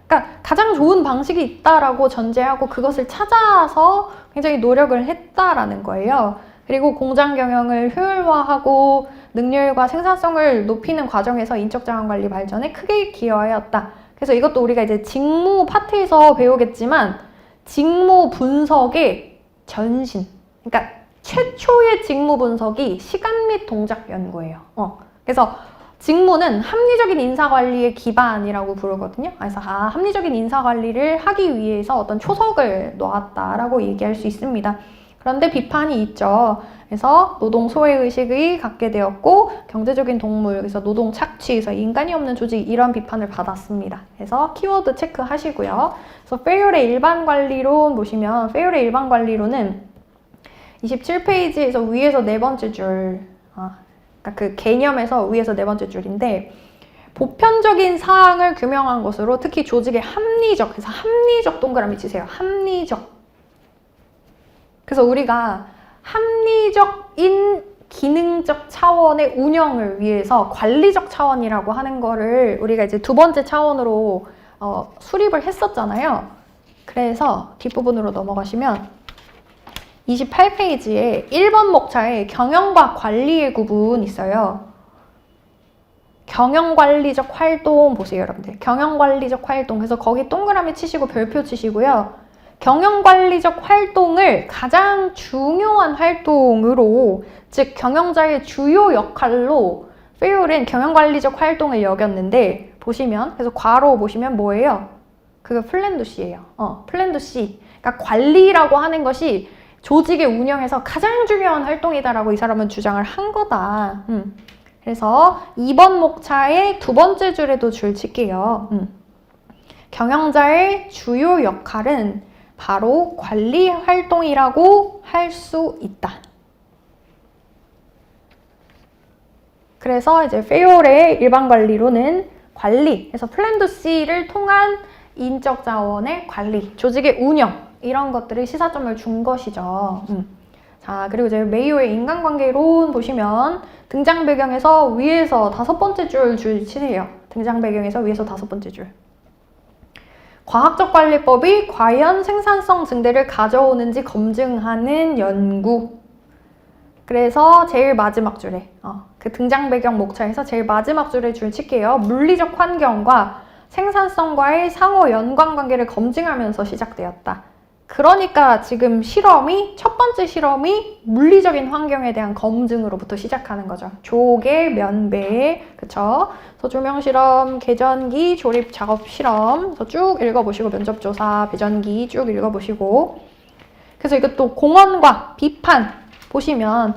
그러니까 가장 좋은 방식이 있다라고 전제하고 그것을 찾아서 굉장히 노력을 했다라는 거예요. 그리고 공장 경영을 효율화하고 능률과 생산성을 높이는 과정에서 인적 자원 관리 발전에 크게 기여하였다. 그래서 이것도 우리가 이제 직무 파트에서 배우겠지만 직무 분석의 전신. 그러니까 최초의 직무 분석이 시간 및 동작 연구예요. 그래서 직무는 합리적인 인사관리의 기반이라고 부르거든요. 그래서 합리적인 인사관리를 하기 위해서 어떤 초석을 놓았다라고 얘기할 수 있습니다. 그런데 비판이 있죠. 그래서 노동 소외의식이 갖게 되었고 경제적인 동물, 그래서 노동 착취, 그래서 인간이 없는 조직 이런 비판을 받았습니다. 그래서 키워드 체크하시고요. 그래서 페이올의 일반 관리론 보시면 페이올의 일반 관리론은 27페이지에서 위에서 4번째 줄, 그러니까 그 개념에서 위에서 4번째 줄인데 보편적인 사항을 규명한 것으로 특히 조직의 합리적, 그래서 합리적 동그라미 치세요. 합리적. 그래서 우리가 합리적인 기능적 차원의 운영을 위해서 관리적 차원이라고 하는 거를 우리가 이제 2번째 차원으로 수립을 했었잖아요. 그래서 뒷부분으로 넘어가시면 28페이지에 1번 목차에 경영과 관리의 구분 있어요. 경영관리적 활동 보세요, 여러분들. 경영관리적 활동. 그래서 거기 동그라미 치시고 별표 치시고요. 경영관리적 활동을 가장 중요한 활동으로, 즉 경영자의 주요 역할로 페이올은 경영관리적 활동을 여겼는데 보시면, 그래서 괄호 보시면 뭐예요? 그거 플랜 도 C예요. 플랜 도 C. 그러니까 관리라고 하는 것이 조직의 운영에서 가장 중요한 활동이다라고 이 사람은 주장을 한 거다. 그래서 2번 목차의 2번째 줄에도 줄 칠게요. 경영자의 주요 역할은 바로 관리 활동이라고 할 수 있다. 그래서 이제 페이올의 일반 관리로는 관리, 그래서 플랜 도 C를 통한 인적 자원의 관리, 조직의 운영 이런 것들을 시사점을 준 것이죠. 자, 그리고 이제 메이오의 인간관계론 보시면 등장 배경에서 위에서 5번째 줄 치세요. 등장 배경에서 위에서 5번째 줄. 과학적 관리법이 과연 생산성 증대를 가져오는지 검증하는 연구. 그래서 제일 마지막 줄에 그 등장 배경 목차에서 제일 마지막 줄에 줄 칠게요. 물리적 환경과 생산성과의 상호 연관관계를 검증하면서 시작되었다. 그러니까 지금 첫 번째 실험이 물리적인 환경에 대한 검증으로부터 시작하는 거죠. 조개, 면배, 그쵸? 그래서 조명 실험, 계전기, 조립 작업 실험. 그래서 쭉 읽어보시고, 면접조사, 배전기 쭉 읽어보시고. 그래서 이것도 공헌과 비판 보시면,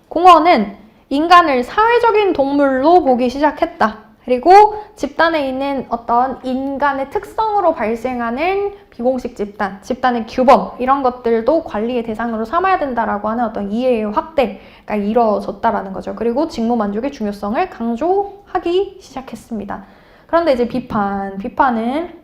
공헌은 인간을 사회적인 동물로 보기 시작했다. 그리고 집단에 있는 어떤 인간의 특성으로 발생하는 비공식 집단, 집단의 규범 이런 것들도 관리의 대상으로 삼아야 된다라고 하는 어떤 이해의 확대가 이루어졌다라는 거죠. 그리고 직무 만족의 중요성을 강조하기 시작했습니다. 그런데 이제 비판은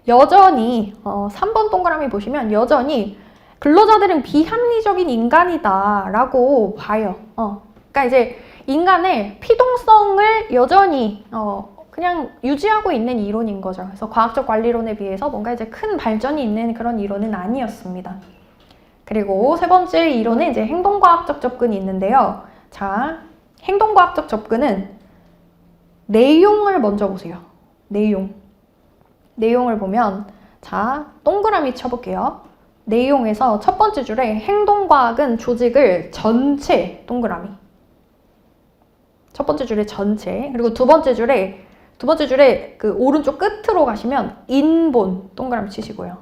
여전히 3번 동그라미 보시면 여전히 근로자들은 비합리적인 인간이다 라고 봐요. 그러니까 이제 인간의 피동성을 여전히 그냥 유지하고 있는 이론인 거죠. 그래서 과학적 관리론에 비해서 뭔가 이제 큰 발전이 있는 그런 이론은 아니었습니다. 그리고 세 번째 이론은 이제 행동과학적 접근이 있는데요. 자, 행동과학적 접근은 내용을 먼저 보세요. 내용을 보면 자, 동그라미 쳐볼게요. 내용에서 첫 번째 줄에 행동과학은 조직을 전체 동그라미. 첫 번째 줄에 전체. 그리고 두 번째 줄에 그 오른쪽 끝으로 가시면 인본 동그라미 치시고요.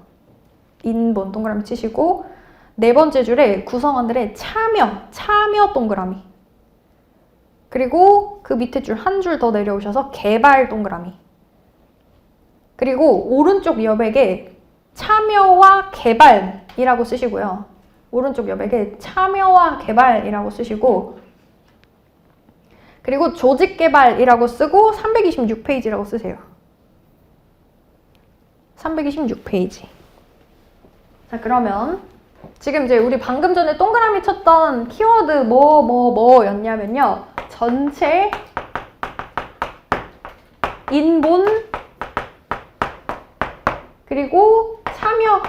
인본 동그라미 치시고 네 번째 줄에 구성원들의 참여 동그라미. 그리고 그 밑에 줄 한 줄 더 내려오셔서 개발 동그라미. 그리고 오른쪽 여백에 참여와 개발이라고 쓰시고요. 오른쪽 여백에 참여와 개발이라고 쓰시고 그리고 조직 개발이라고 쓰고 326페이지라고 쓰세요. 326페이지. 자, 그러면 지금 이제 우리 방금 전에 동그라미 쳤던 키워드 뭐였냐면요. 전체, 인본, 그리고 참여,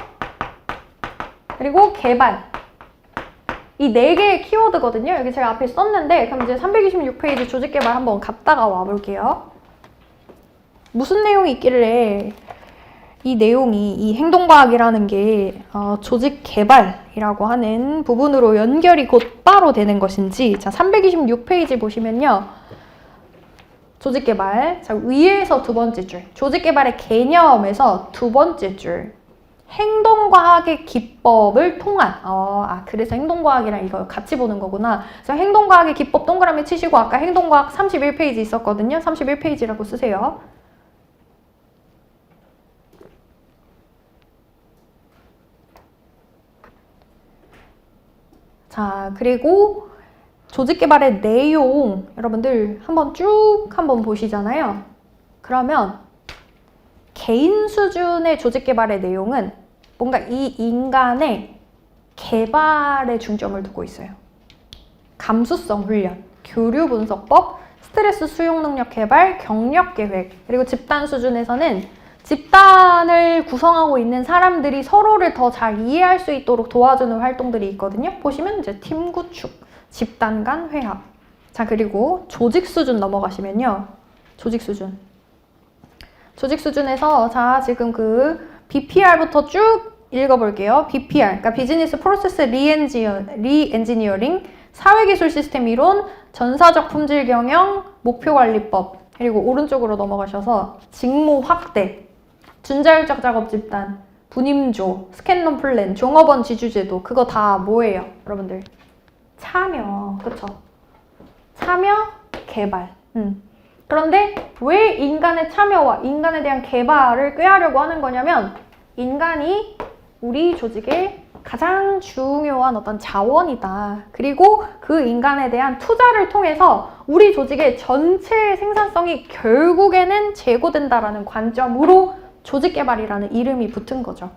그리고 개발. 이 4개의 키워드거든요. 여기 제가 앞에 썼는데 그럼 이제 326페이지 조직 개발 한번 갔다가 와볼게요. 무슨 내용이 있길래 이 내용이 이 행동과학이라는 게 조직 개발이라고 하는 부분으로 연결이 곧바로 되는 것인지 자 326페이지 보시면요. 조직 개발. 자, 위에서 두 번째 줄. 조직 개발의 개념에서 두 번째 줄. 행동과학의 기법을 통한. 그래서 행동과학이랑 이거 같이 보는 거구나. 그래서 행동과학의 기법 동그라미 치시고 아까 행동과학 31페이지 있었거든요. 31페이지라고 쓰세요. 자, 그리고 조직 개발의 내용 여러분들 한번 쭉 한번 보시잖아요. 그러면 개인 수준의 조직 개발의 내용은 뭔가 이 인간의 개발에 중점을 두고 있어요. 감수성 훈련, 교류 분석법, 스트레스 수용 능력 개발, 경력 계획, 그리고 집단 수준에서는 집단을 구성하고 있는 사람들이 서로를 더 잘 이해할 수 있도록 도와주는 활동들이 있거든요. 보시면 이제 팀 구축, 집단 간 회합. 자, 그리고 조직 수준 넘어가시면요. 조직 수준에서 자, 지금 그 BPR부터 쭉 읽어볼게요. BPR, 그러니까 비즈니스 프로세스 리엔지니어링, 사회기술 시스템 이론, 전사적 품질 경영, 목표 관리법, 그리고 오른쪽으로 넘어가셔서 직무 확대, 준자율적 작업 집단, 분임조, 스캔럼 플랜, 종업원 지주제도 그거 다 뭐예요, 여러분들? 참여, 그쵸? 참여, 개발. 그런데 왜 인간의 참여와 인간에 대한 개발을 꾀하려고 하는 거냐면 인간이 우리 조직의 가장 중요한 어떤 자원이다. 그리고 그 인간에 대한 투자를 통해서 우리 조직의 전체 생산성이 결국에는 제고된다라는 관점으로 조직 개발이라는 이름이 붙은 거죠.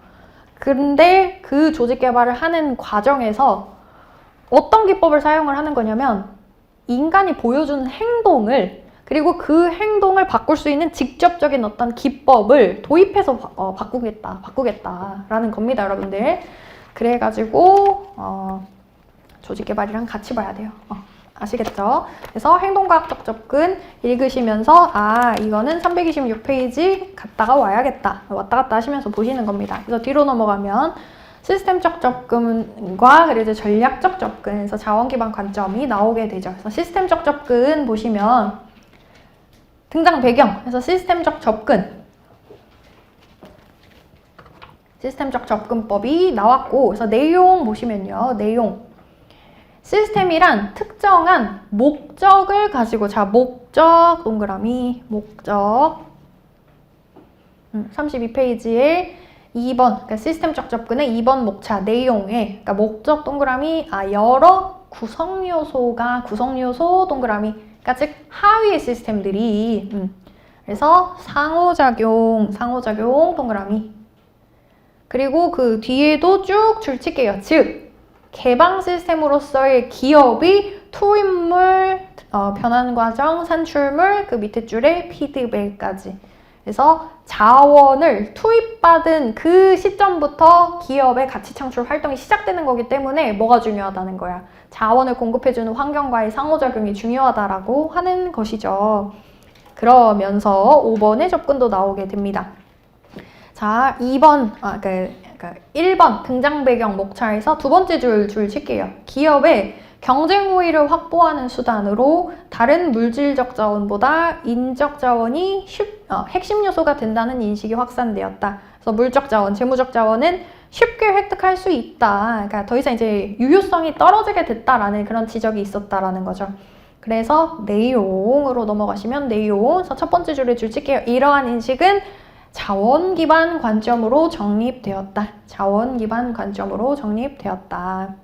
근데 그 조직 개발을 하는 과정에서 어떤 기법을 사용을 하는 거냐면 인간이 보여주는 행동을 그리고 그 행동을 바꿀 수 있는 직접적인 어떤 기법을 도입해서 바꾸겠다라는 겁니다, 여러분들. 그래가지고 조직 개발이랑 같이 봐야 돼요. 아시겠죠? 그래서 행동과학적 접근 읽으시면서 이거는 326페이지 갔다가 와야겠다. 왔다 갔다 하시면서 보시는 겁니다. 그래서 뒤로 넘어가면 시스템적 접근과 그리고 이제 전략적 접근에서 자원 기반 관점이 나오게 되죠. 그래서 시스템적 접근 보시면 등장 배경, 그래서 시스템적 접근법이 나왔고, 그래서 내용 보시면요, 시스템이란 특정한 목적을 가지고, 자, 목적, 동그라미, 목적. 32페이지에 2번, 그러니까 시스템적 접근의 2번 목차 내용에, 그러니까 목적 동그라미, 여러 구성 요소 동그라미, 그러니까 즉 하위의 시스템들이, 그래서 상호작용 동그라미. 그리고 그 뒤에도 쭉 줄칠게요. 즉 개방 시스템으로서의 기업이 투입물, 변환 과정, 산출물, 그 밑에 줄에 피드백까지. 그래서 자원을 투입받은 그 시점부터 기업의 가치 창출 활동이 시작되는 거기 때문에 뭐가 중요하다는 거야? 자원을 공급해주는 환경과의 상호작용이 중요하다라고 하는 것이죠. 그러면서 5번의 접근도 나오게 됩니다. 자, 2번, 1번 등장 배경 목차에서 두 번째 줄 칠게요. 기업의 경쟁 우위를 확보하는 수단으로 다른 물질적 자원보다 인적 자원이 핵심 요소가 된다는 인식이 확산되었다. 그래서 물적 자원, 재무적 자원은 쉽게 획득할 수 있다. 그러니까 더 이상 이제 유효성이 떨어지게 됐다라는 그런 지적이 있었다라는 거죠. 그래서 내용으로 넘어가시면 내용. 그래서 첫 번째 줄에 줄 칠게요. 이러한 인식은 자원 기반 관점으로 정립되었다. 자원 기반 관점으로 정립되었다.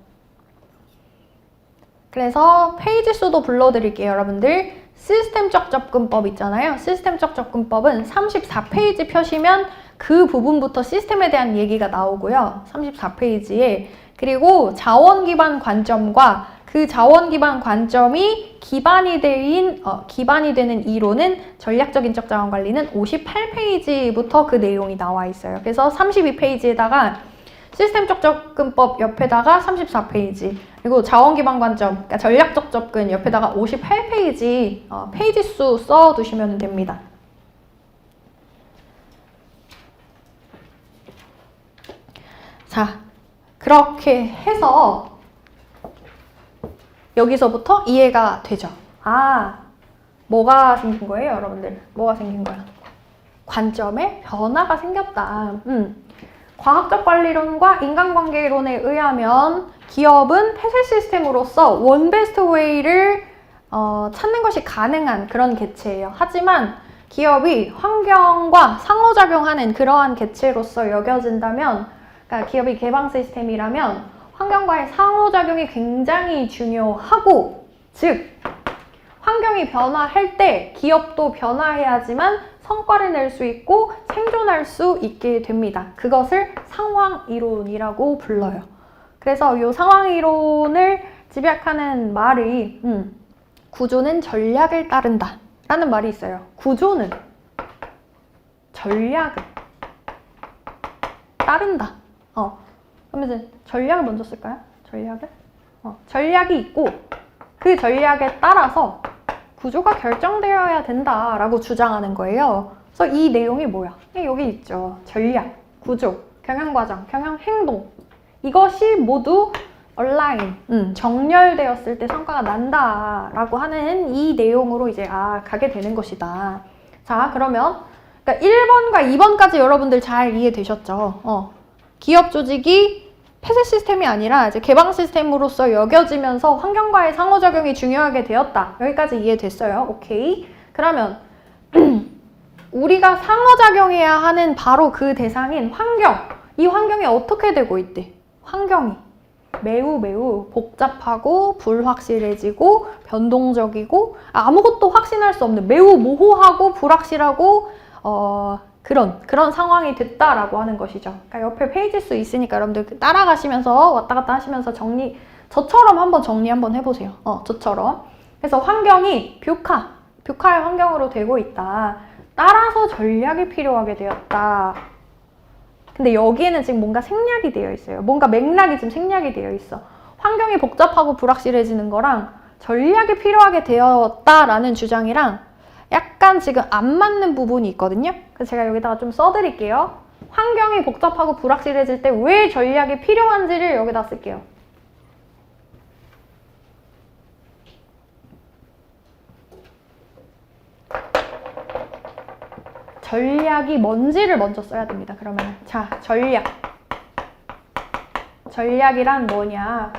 그래서 페이지 수도 불러드릴게요, 여러분들. 시스템적 접근법 있잖아요. 시스템적 접근법은 34페이지 펴시면 그 부분부터 시스템에 대한 얘기가 나오고요. 34페이지에. 그리고 자원 기반 관점과 그 자원 기반 관점이 기반이 되는 이론은 전략적 인적 자원 관리는 58페이지부터 그 내용이 나와 있어요. 그래서 32페이지에다가 시스템적 접근법 옆에다가 34페이지, 그리고 자원 기반 관점, 그러니까 전략적 접근 옆에다가 58페이지 페이지 수 써두시면 됩니다. 자, 그렇게 해서 여기서부터 이해가 되죠. 뭐가 생긴 거예요, 여러분들? 뭐가 생긴 거야? 관점에 변화가 생겼다. 과학적 관리론과 인간관계론에 의하면 기업은 폐쇄 시스템으로서 원베스트 웨이를 찾는 것이 가능한 그런 개체예요. 하지만 기업이 환경과 상호작용하는 그러한 개체로서 여겨진다면, 그러니까 기업이 개방 시스템이라면 환경과의 상호작용이 굉장히 중요하고, 즉 환경이 변화할 때 기업도 변화해야지만 성과를 낼 수 있고 생존할 수 있게 됩니다. 그것을 상황이론이라고 불러요. 그래서 이 상황이론을 집약하는 말이 구조는 전략을 따른다 라는 말이 있어요. 구조는 전략을 따른다. 그러면 이제 전략을 먼저 쓸까요? 전략을? 전략이 있고 그 전략에 따라서 구조가 결정되어야 된다라고 주장하는 거예요. 그래서 이 내용이 뭐야? 여기 있죠. 전략, 구조, 경영과정, 경영행동. 이것이 모두 얼라인, 정렬되었을 때 성과가 난다라고 하는 이 내용으로 이제 가게 되는 것이다. 자, 그러면 그러니까 1번과 2번까지 여러분들 잘 이해되셨죠? 기업 조직이 폐쇄 시스템이 아니라 이제 개방 시스템으로서 여겨지면서 환경과의 상호작용이 중요하게 되었다. 여기까지 이해됐어요. 오케이. 그러면 우리가 상호작용해야 하는 바로 그 대상인 환경. 이 환경이 어떻게 되고 있대? 환경이 매우 복잡하고 불확실해지고 변동적이고 아무것도 확신할 수 없는 매우 모호하고 불확실하고 그런 상황이 됐다라고 하는 것이죠. 그러니까 옆에 페이지 수 있으니까 여러분들 따라가시면서 왔다 갔다 하시면서 저처럼 한번 정리 한번 해보세요. 저처럼. 그래서 환경이 뷰카의 환경으로 되고 있다. 따라서 전략이 필요하게 되었다. 근데 여기에는 지금 뭔가 생략이 되어 있어요. 뭔가 맥락이 지금 생략이 되어 있어. 환경이 복잡하고 불확실해지는 거랑 전략이 필요하게 되었다라는 주장이랑 약간 지금 안 맞는 부분이 있거든요. 그래서 제가 여기다가 좀 써드릴게요. 환경이 복잡하고 불확실해질 때 왜 전략이 필요한지를 여기다 쓸게요. 전략이 뭔지를 먼저 써야 됩니다. 그러면 자, 전략이란 뭐냐?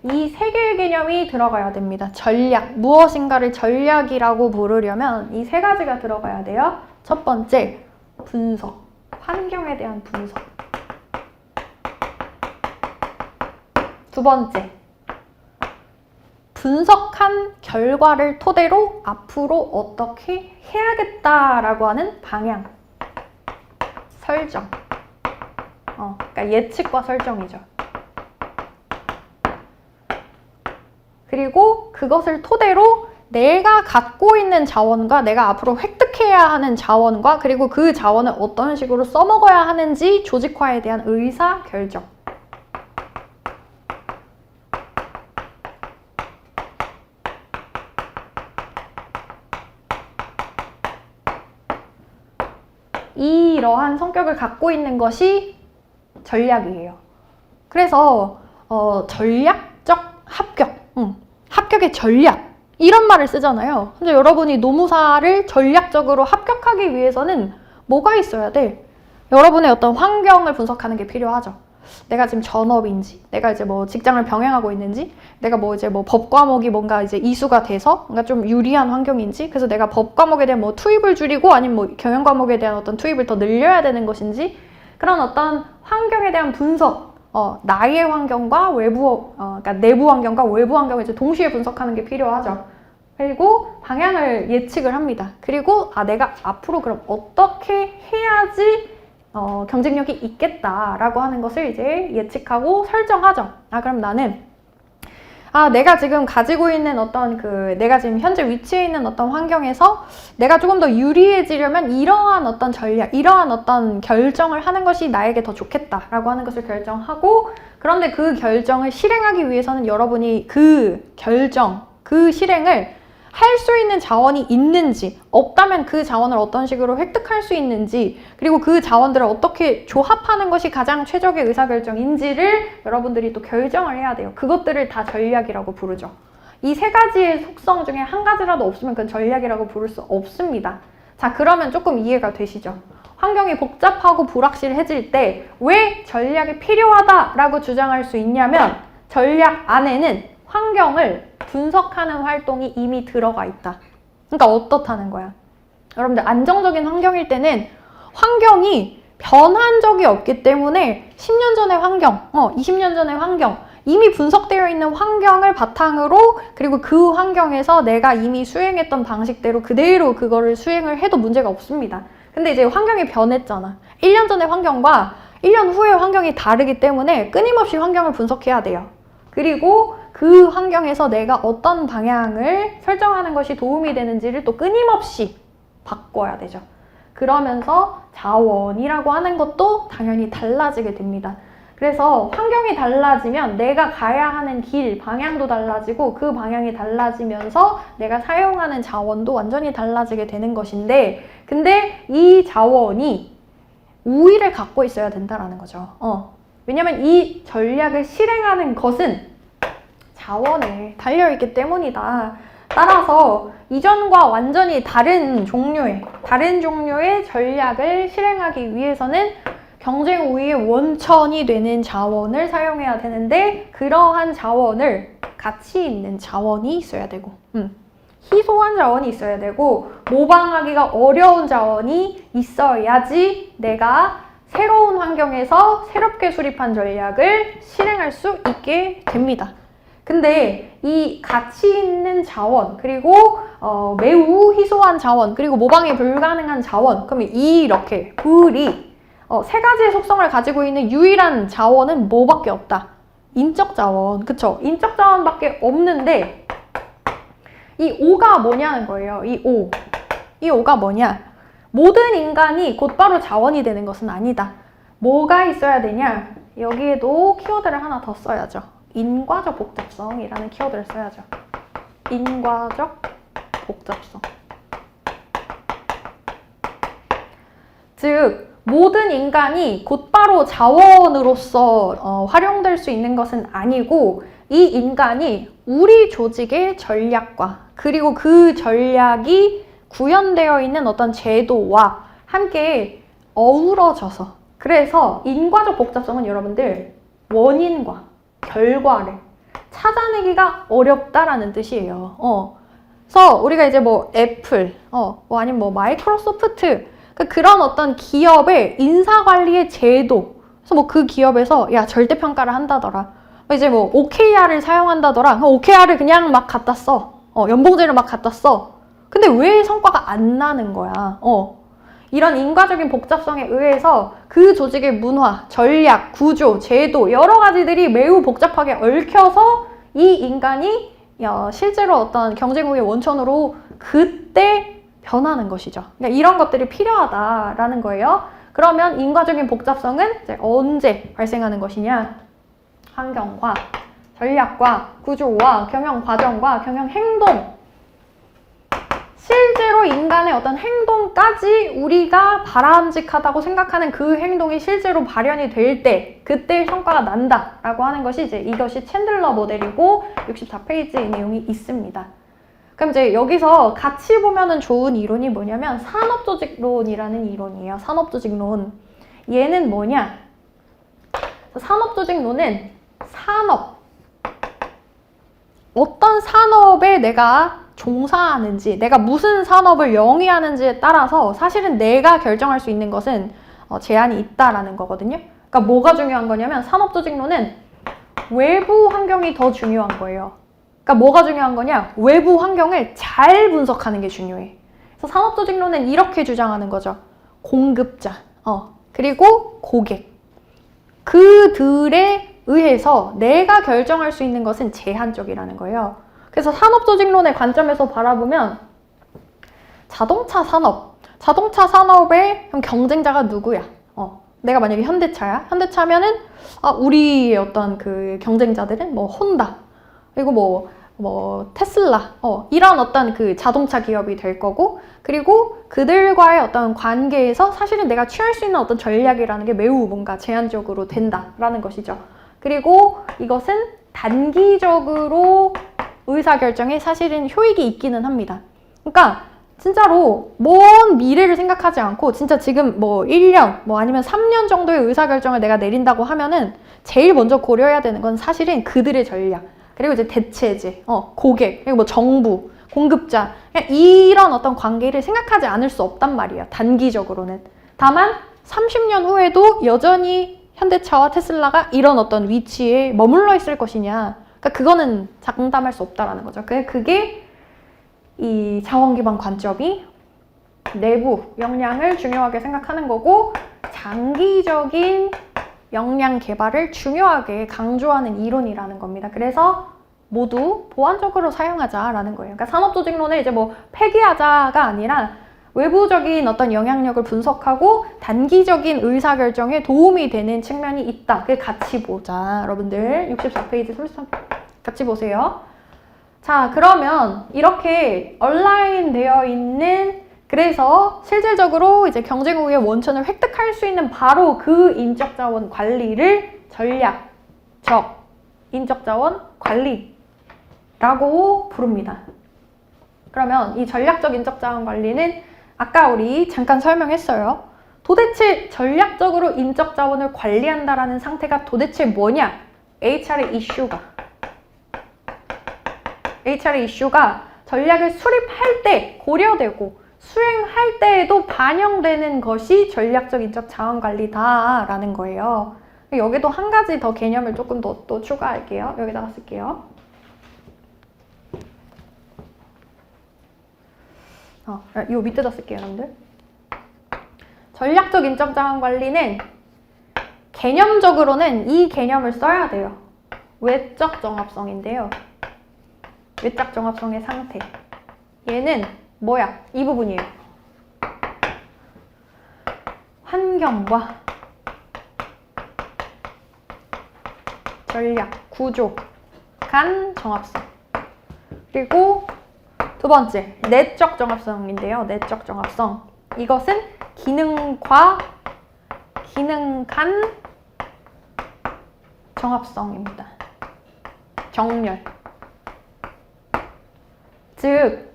이 세 개의 개념이 들어가야 됩니다. 전략, 무엇인가를 전략이라고 부르려면 이 세 가지가 들어가야 돼요. 첫 번째, 분석, 환경에 대한 분석. 두 번째, 분석한 결과를 토대로 앞으로 어떻게 해야겠다라고 하는 방향, 설정. 그러니까 예측과 설정이죠. 그리고 그것을 토대로 내가 갖고 있는 자원과 내가 앞으로 획득해야 하는 자원과 그리고 그 자원을 어떤 식으로 써먹어야 하는지 조직화에 대한 의사 결정. 이러한 성격을 갖고 있는 것이 전략이에요. 그래서 전략적 합격, 합격의 전략 이런 말을 쓰잖아요. 근데 여러분이 노무사를 전략적으로 합격하기 위해서는 뭐가 있어야 돼? 여러분의 어떤 환경을 분석하는 게 필요하죠. 내가 지금 전업인지, 내가 이제 뭐 직장을 병행하고 있는지, 내가 뭐 이제 뭐 법 과목이 뭔가 이제 이수가 돼서 뭔가 좀 유리한 환경인지, 그래서 내가 법 과목에 대한 뭐 투입을 줄이고 아니면 뭐 경영 과목에 대한 어떤 투입을 더 늘려야 되는 것인지, 그런 어떤 환경에 대한 분석, 나의 환경과 외부, 그러니까 내부 환경과 외부 환경을 이제 동시에 분석하는 게 필요하죠. 그리고 방향을 예측을 합니다. 그리고 내가 앞으로 그럼 어떻게 해야지 경쟁력이 있겠다라고 하는 것을 이제 예측하고 설정하죠. 그럼 나는 내가 지금 가지고 있는 어떤 내가 지금 현재 위치해 있는 어떤 환경에서 내가 조금 더 유리해지려면 이러한 어떤 전략, 이러한 어떤 결정을 하는 것이 나에게 더 좋겠다라고 하는 것을 결정하고, 그런데 그 결정을 실행하기 위해서는 여러분이 그 결정, 그 실행을 할 수 있는 자원이 있는지, 없다면 그 자원을 어떤 식으로 획득할 수 있는지, 그리고 그 자원들을 어떻게 조합하는 것이 가장 최적의 의사결정인지를 여러분들이 또 결정을 해야 돼요. 그것들을 다 전략이라고 부르죠. 이 세 가지의 속성 중에 한 가지라도 없으면 그건 전략이라고 부를 수 없습니다. 자, 그러면 조금 이해가 되시죠? 환경이 복잡하고 불확실해질 때 왜 전략이 필요하다라고 주장할 수 있냐면, 전략 안에는 환경을 분석하는 활동이 이미 들어가 있다. 그러니까 어떻다는 거야? 여러분들 안정적인 환경일 때는 환경이 변한 적이 없기 때문에 10년 전의 환경, 20년 전의 환경, 이미 분석되어 있는 환경을 바탕으로, 그리고 그 환경에서 내가 이미 수행했던 방식대로 그대로 그거를 수행을 해도 문제가 없습니다. 근데 이제 환경이 변했잖아. 1년 전의 환경과 1년 후의 환경이 다르기 때문에 끊임없이 환경을 분석해야 돼요. 그리고 그 환경에서 내가 어떤 방향을 설정하는 것이 도움이 되는지를 또 끊임없이 바꿔야 되죠. 그러면서 자원이라고 하는 것도 당연히 달라지게 됩니다. 그래서 환경이 달라지면 내가 가야 하는 길, 방향도 달라지고 그 방향이 달라지면서 내가 사용하는 자원도 완전히 달라지게 되는 것인데, 근데 이 자원이 우위를 갖고 있어야 된다는 거죠. 왜냐면 이 전략을 실행하는 것은 자원에 달려있기 때문이다. 따라서 이전과 완전히 다른 종류의 전략을 실행하기 위해서는 경쟁 우위의 원천이 되는 자원을 사용해야 되는데, 그러한 자원을 가치 있는 자원이 있어야 되고, 희소한 자원이 있어야 되고, 모방하기가 어려운 자원이 있어야지 내가 새로운 환경에서 새롭게 수립한 전략을 실행할 수 있게 됩니다. 근데 이 가치 있는 자원, 그리고 매우 희소한 자원, 그리고 모방이 불가능한 자원, 그러면 이렇게 불이 세 가지의 속성을 가지고 있는 유일한 자원은 뭐밖에 없다? 인적 자원, 그쵸? 인적 자원밖에 없는데, 이 O가 뭐냐는 거예요. 이 O가 뭐냐? 모든 인간이 곧바로 자원이 되는 것은 아니다. 뭐가 있어야 되냐? 여기에도 키워드를 하나 더 써야죠. 인과적 복잡성이라는 키워드를 써야죠. 인과적 복잡성. 즉, 모든 인간이 곧바로 자원으로서 활용될 수 있는 것은 아니고, 이 인간이 우리 조직의 전략과 그리고 그 전략이 구현되어 있는 어떤 제도와 함께 어우러져서, 그래서 인과적 복잡성은 여러분들 원인과 결과를 찾아내기가 어렵다라는 뜻이에요. 그래서 우리가 이제 뭐 애플, 뭐 아니면 뭐 마이크로소프트, 그런 어떤 기업의 인사관리의 제도, 그래서 뭐 그 기업에서 야 절대평가를 한다더라. 이제 뭐 OKR을 사용한다더라. OKR을 그냥 막 갖다 써. 연봉제를 막 갖다 써. 근데 왜 성과가 안 나는 거야? 이런 인과적인 복잡성에 의해서 그 조직의 문화, 전략, 구조, 제도 여러 가지들이 매우 복잡하게 얽혀서 이 인간이 실제로 어떤 경쟁국의 원천으로 그때 변하는 것이죠. 그러니까 이런 것들이 필요하다라는 거예요. 그러면 인과적인 복잡성은 이제 언제 발생하는 것이냐? 환경과 전략과 구조와 경영 과정과 경영 행동, 실제로 인간의 어떤 행동까지 우리가 바람직하다고 생각하는 그 행동이 실제로 발현이 될 때, 그때 성과가 난다라고 하는 것이 이제 이것이 챈들러 모델이고 64페이지의 내용이 있습니다. 그럼 이제 여기서 같이 보면은 좋은 이론이 뭐냐면 산업조직론이라는 이론이에요. 산업조직론. 얘는 뭐냐? 산업조직론은 어떤 산업에 내가 종사하는지, 내가 무슨 산업을 영위하는지에 따라서 사실은 내가 결정할 수 있는 것은 제한이 있다라는 거거든요. 그러니까 뭐가 중요한 거냐면 산업조직론은 외부 환경이 더 중요한 거예요. 그러니까 뭐가 중요한 거냐? 외부 환경을 잘 분석하는 게 중요해. 그래서 산업조직론은 이렇게 주장하는 거죠. 공급자, 그리고 고객. 그들에 의해서 내가 결정할 수 있는 것은 제한적이라는 거예요. 그래서 산업조직론의 관점에서 바라보면 자동차 산업의 경쟁자가 누구야? 내가 만약에 현대차야? 현대차면은 우리의 어떤 그 경쟁자들은 뭐 혼다, 그리고 뭐 테슬라, 이런 어떤 그 자동차 기업이 될 거고, 그리고 그들과의 어떤 관계에서 사실은 내가 취할 수 있는 어떤 전략이라는 게 매우 뭔가 제한적으로 된다라는 것이죠. 그리고 이것은 단기적으로 의사결정에 사실은 효익이 있기는 합니다. 그러니까 진짜로 먼 미래를 생각하지 않고 진짜 지금 뭐 1년, 뭐 아니면 3년 정도의 의사결정을 내가 내린다고 하면은 제일 먼저 고려해야 되는 건 사실은 그들의 전략, 그리고 이제 대체제, 고객, 그리고 뭐 정부, 공급자, 이런 어떤 관계를 생각하지 않을 수 없단 말이에요. 단기적으로는. 다만 30년 후에도 여전히 현대차와 테슬라가 이런 어떤 위치에 머물러 있을 것이냐, 그러니까 그거는 장담할 수 없다라는 거죠. 그게 이 자원기반 관점이 내부 역량을 중요하게 생각하는 거고, 장기적인 역량 개발을 중요하게 강조하는 이론이라는 겁니다. 그래서 모두 보완적으로 사용하자라는 거예요. 그러니까 산업조직론을 이제 뭐 폐기하자가 아니라 외부적인 어떤 영향력을 분석하고 단기적인 의사결정에 도움이 되는 측면이 있다. 그 같이 보자. 여러분들 64페이지 33 같이 보세요. 자, 그러면 이렇게 얼라인 되어 있는, 그래서 실질적으로 이제 경쟁국의 원천을 획득할 수 있는 바로 그 인적자원 관리를 전략적 인적자원 관리라고 부릅니다. 그러면 이 전략적 인적자원 관리는 아까 우리 잠깐 설명했어요. 도대체 전략적으로 인적자원을 관리한다라는 상태가 도대체 뭐냐? HR 이슈가 전략을 수립할 때 고려되고 수행할 때에도 반영되는 것이 전략적 인적 자원 관리다라는 거예요. 여기도 한 가지 더 개념을 조금 더 또 추가할게요. 여기다가 쓸게요. 이 밑에다 쓸게요, 여러분들. 전략적 인적 자원 관리는 개념적으로는 이 개념을 써야 돼요. 외적 정합성인데요. 외적 정합성의 상태. 얘는 뭐야? 이 부분이에요. 환경과 전략, 구조 간 정합성. 그리고 두 번째, 내적 정합성인데요. 내적 정합성. 이것은 기능과 기능 간 정합성입니다. 정렬. 즉,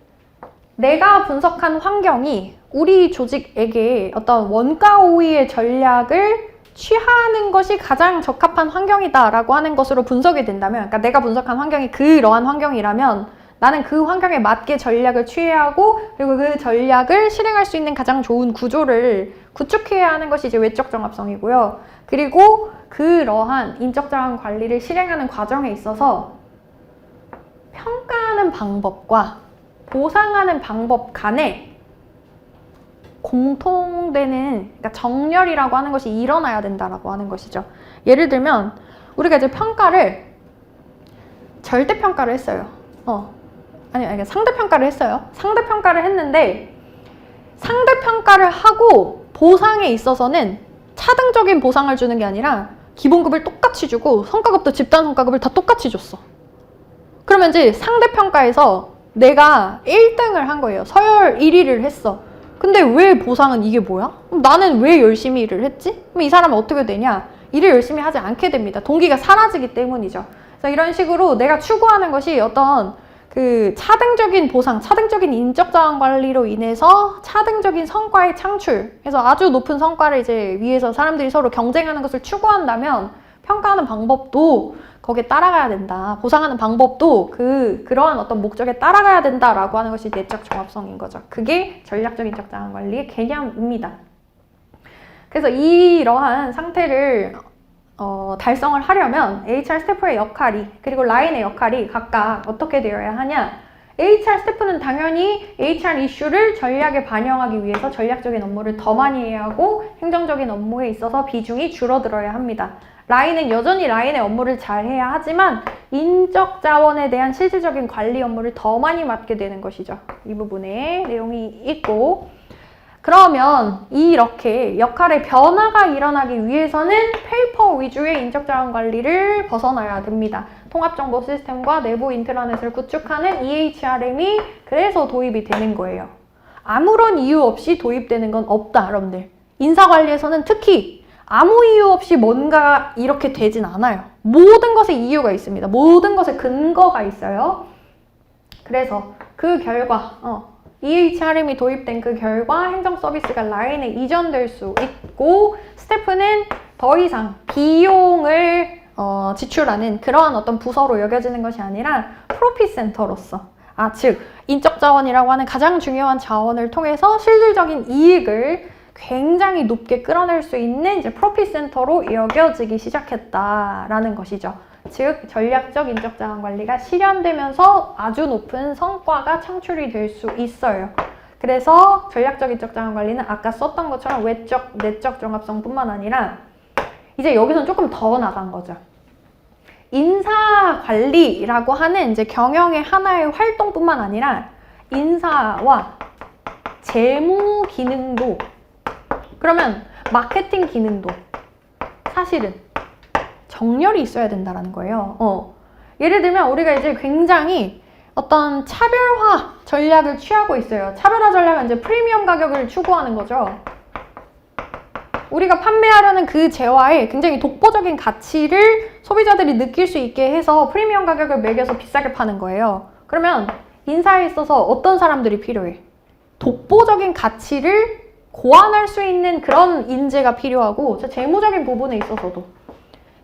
내가 분석한 환경이 우리 조직에게 어떤 원가 우위의 전략을 취하는 것이 가장 적합한 환경이다라고 하는 것으로 분석이 된다면, 그러니까 내가 분석한 환경이 그러한 환경이라면 나는 그 환경에 맞게 전략을 취해야 하고, 그리고 그 전략을 실행할 수 있는 가장 좋은 구조를 구축해야 하는 것이 이제 외적 정합성이고요. 그리고 그러한 인적 자원 관리를 실행하는 과정에 있어서 평가하는 방법과 보상하는 방법 간에 공통되는, 그러니까 정렬이라고 하는 것이 일어나야 된다라고 하는 것이죠. 예를 들면 우리가 이제 평가를 절대평가를 했어요. 아니 상대평가를 했어요. 상대평가를 했는데 상대평가를 하고 보상에 있어서는 차등적인 보상을 주는 게 아니라 기본급을 똑같이 주고 성과급도 집단 성과급을 다 똑같이 줬어. 그러면 이제 상대평가에서 내가 1등을 한 거예요. 서열 1위를 했어. 근데 왜 보상은 이게 뭐야? 나는 왜 열심히 일을 했지? 그럼 이 사람은 어떻게 되냐? 일을 열심히 하지 않게 됩니다. 동기가 사라지기 때문이죠. 그래서 이런 식으로 내가 추구하는 것이 어떤 그 차등적인 보상, 차등적인 인적 자원 관리로 인해서 차등적인 성과의 창출, 그래서 아주 높은 성과를 이제 위해서 사람들이 서로 경쟁하는 것을 추구한다면 평가하는 방법도 거기에 따라가야 된다. 보상하는 방법도 그러한 어떤 목적에 따라가야 된다라고 하는 것이 내적 정합성인 거죠. 그게 전략적 인적 자원 관리의 개념입니다. 그래서 이러한 상태를 달성을 하려면 HR 스태프의 역할이, 그리고 라인의 역할이 각각 어떻게 되어야 하냐? HR 스태프는 당연히 HR 이슈를 전략에 반영하기 위해서 전략적인 업무를 더 많이 해야 하고 행정적인 업무에 있어서 비중이 줄어들어야 합니다. 라인은 여전히 라인의 업무를 잘 해야 하지만 인적 자원에 대한 실질적인 관리 업무를 더 많이 맡게 되는 것이죠. 이 부분에 내용이 있고, 그러면 이렇게 역할의 변화가 일어나기 위해서는 페이퍼 위주의 인적 자원 관리를 벗어나야 됩니다. 통합정보 시스템과 내부 인트라넷을 구축하는 EHRM이 그래서 도입이 되는 거예요. 아무런 이유 없이 도입되는 건 없다, 여러분들. 인사관리에서는 특히 아무 이유 없이 뭔가 이렇게 되진 않아요. 모든 것에 이유가 있습니다. 모든 것에 근거가 있어요. 그래서 그 결과 EHRM이 도입된 그 결과 행정 서비스가 라인에 이전될 수 있고, 스태프는 더 이상 비용을 지출하는 그러한 어떤 부서로 여겨지는 것이 아니라 프로핏 센터로서, 즉 인적 자원이라고 하는 가장 중요한 자원을 통해서 실질적인 이익을 굉장히 높게 끌어낼 수 있는 이제 프로핏 센터로 여겨지기 시작했다라는 것이죠. 즉 전략적 인적 자원 관리가 실현되면서 아주 높은 성과가 창출이 될 수 있어요. 그래서 전략적 인적 자원 관리는 아까 썼던 것처럼 외적, 내적 종합성뿐만 아니라 이제 여기서는 조금 더 나간 거죠. 인사 관리라고 하는 이제 경영의 하나의 활동뿐만 아니라 인사와 재무 기능도, 그러면 마케팅 기능도 사실은 정렬이 있어야 된다는 거예요. 예를 들면 우리가 이제 굉장히 어떤 차별화 전략을 취하고 있어요. 차별화 전략은 이제 프리미엄 가격을 추구하는 거죠. 우리가 판매하려는 그 재화의 굉장히 독보적인 가치를 소비자들이 느낄 수 있게 해서 프리미엄 가격을 매겨서 비싸게 파는 거예요. 그러면 인사에 있어서 어떤 사람들이 필요해? 독보적인 가치를 고안할 수 있는 그런 인재가 필요하고, 재무적인 부분에 있어서도,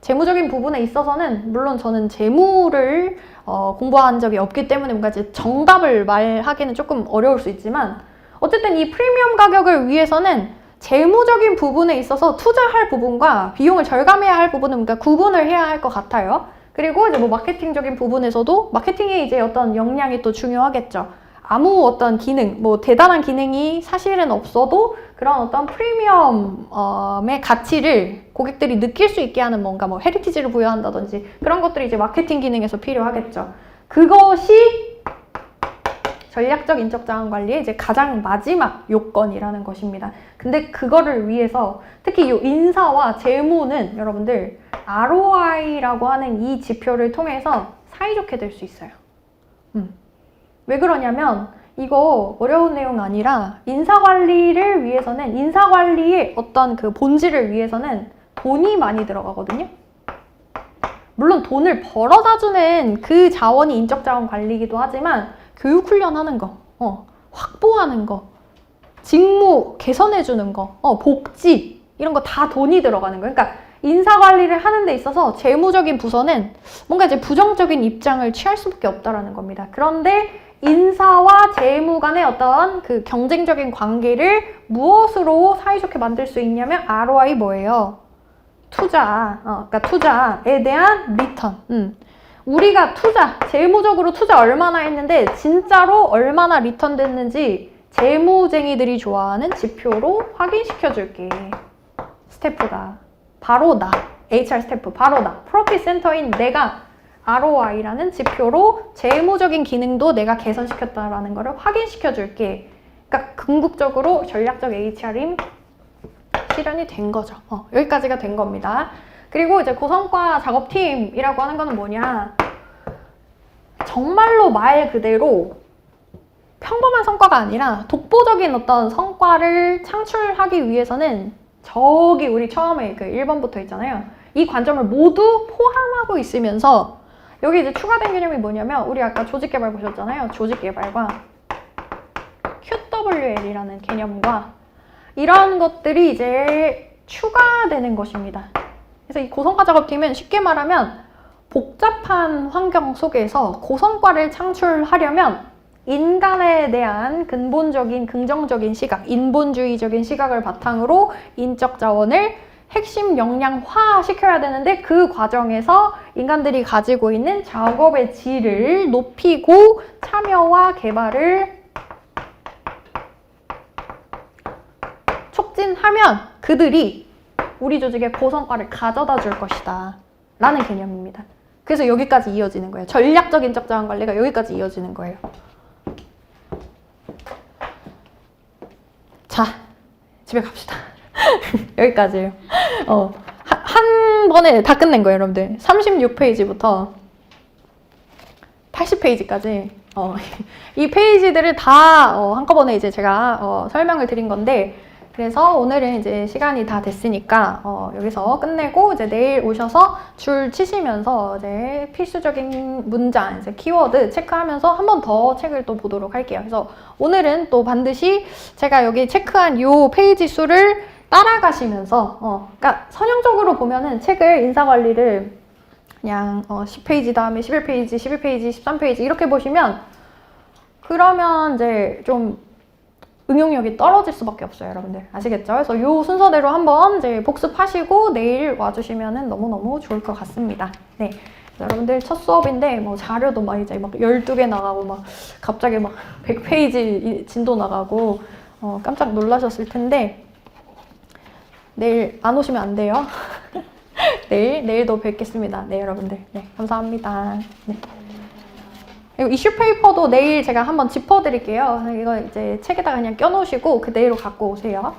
재무적인 부분에 있어서는 물론 저는 재무를 공부한 적이 없기 때문에 뭔가 이제 정답을 말하기는 조금 어려울 수 있지만, 어쨌든 이 프리미엄 가격을 위해서는 재무적인 부분에 있어서 투자할 부분과 비용을 절감해야 할 부분은 그러니까 구분을 해야 할 것 같아요. 그리고 이제 뭐 마케팅적인 부분에서도 마케팅의 이제 어떤 역량이 또 중요하겠죠. 아무 어떤 기능, 뭐 대단한 기능이 사실은 없어도 그런 어떤 프리미엄의 가치를 고객들이 느낄 수 있게 하는 뭔가 뭐 헤리티지를 부여한다든지 그런 것들이 이제 마케팅 기능에서 필요하겠죠. 그것이 전략적 인적 자원 관리의 이제 가장 마지막 요건이라는 것입니다. 근데 그거를 위해서 특히 이 인사와 재무는 여러분들 ROI라고 하는 이 지표를 통해서 사이좋게 될 수 있어요. 왜 그러냐면 이거 어려운 내용 아니라 인사관리를 위해서는, 인사관리의 어떤 그 본질을 위해서는 돈이 많이 들어가거든요. 물론 돈을 벌어다 주는 그 자원이 인적 자원 관리이기도 하지만 교육 훈련하는 거, 확보하는 거, 직무 개선해 주는 거, 복지 이런 거 다 돈이 들어가는 거예요. 그러니까 인사 관리를 하는 데 있어서 재무적인 부서는 뭔가 이제 부정적인 입장을 취할 수밖에 없다라는 겁니다. 그런데 인사와 재무 간의 어떤 그 경쟁적인 관계를 무엇으로 사이좋게 만들 수 있냐면 ROI 뭐예요? 투자. 그러니까 투자에 대한 리턴. 우리가 투자, 재무적으로 투자 얼마나 했는데 진짜로 얼마나 리턴 됐는지 재무쟁이들이 좋아하는 지표로 확인시켜 줄게. 스태프가. 바로 나. HR 스태프. 바로 나. 프로핏 센터인 내가 ROI라는 지표로 재무적인 기능도 내가 개선시켰다라는 거를 확인시켜 줄게. 그러니까 궁극적으로 전략적 HR임 실현이 된 거죠. 여기까지가 된 겁니다. 그리고 이제 고성과 작업팀이라고 하는 거는 뭐냐? 정말로 말 그대로 평범한 성과가 아니라 독보적인 어떤 성과를 창출하기 위해서는 저기 우리 처음에 그 1번부터 있잖아요. 이 관점을 모두 포함하고 있으면서 여기 이제 추가된 개념이 뭐냐면 우리 아까 조직개발 보셨잖아요. 조직개발과 QWL이라는 개념과 이런 것들이 이제 추가되는 것입니다. 그래서 이 고성과 작업팀은 쉽게 말하면 복잡한 환경 속에서 고성과를 창출하려면 인간에 대한 근본적인 긍정적인 시각, 인본주의적인 시각을 바탕으로 인적 자원을 핵심 역량화 시켜야 되는데 그 과정에서 인간들이 가지고 있는 작업의 질을 높이고 참여와 개발을 촉진하면 그들이 우리 조직의 고성과를 가져다 줄 것이다 라는 개념입니다. 그래서 여기까지 이어지는 거예요. 전략적 인적 자원 관리가 여기까지 이어지는 거예요. 자, 집에 갑시다. 여기까지예요. 한 번에 다 끝낸 거예요, 여러분들. 36페이지부터 80페이지까지 이 페이지들을 다 한꺼번에 이제 제가 설명을 드린 건데, 그래서 오늘은 이제 시간이 다 됐으니까 여기서 끝내고 이제 내일 오셔서 줄 치시면서 이제 필수적인 문장, 이제 키워드 체크하면서 한 번 더 책을 또 보도록 할게요. 그래서 오늘은 또 반드시 제가 여기 체크한 요 페이지 수를 따라가시면서 그러니까 선형적으로 보면은 책을 인사관리를 그냥 10페이지 다음에 11페이지, 11페이지, 13페이지 이렇게 보시면 그러면 이제 좀 응용력이 떨어질 수밖에 없어요, 여러분들. 아시겠죠? 그래서 이 순서대로 한번 이제 복습하시고 내일 와주시면 너무너무 좋을 것 같습니다. 네. 여러분들 첫 수업인데 뭐 자료도 막 이제 막 12개 나가고 막 갑자기 막 100페이지 진도 나가고 깜짝 놀라셨을 텐데 내일 안 오시면 안 돼요. 내일도 뵙겠습니다. 네, 여러분들. 네, 감사합니다. 네. 그리고 이슈 페이퍼도 내일 제가 한번 짚어드릴게요. 이거 이제 책에다가 그냥 껴놓으시고 그대로 갖고 오세요.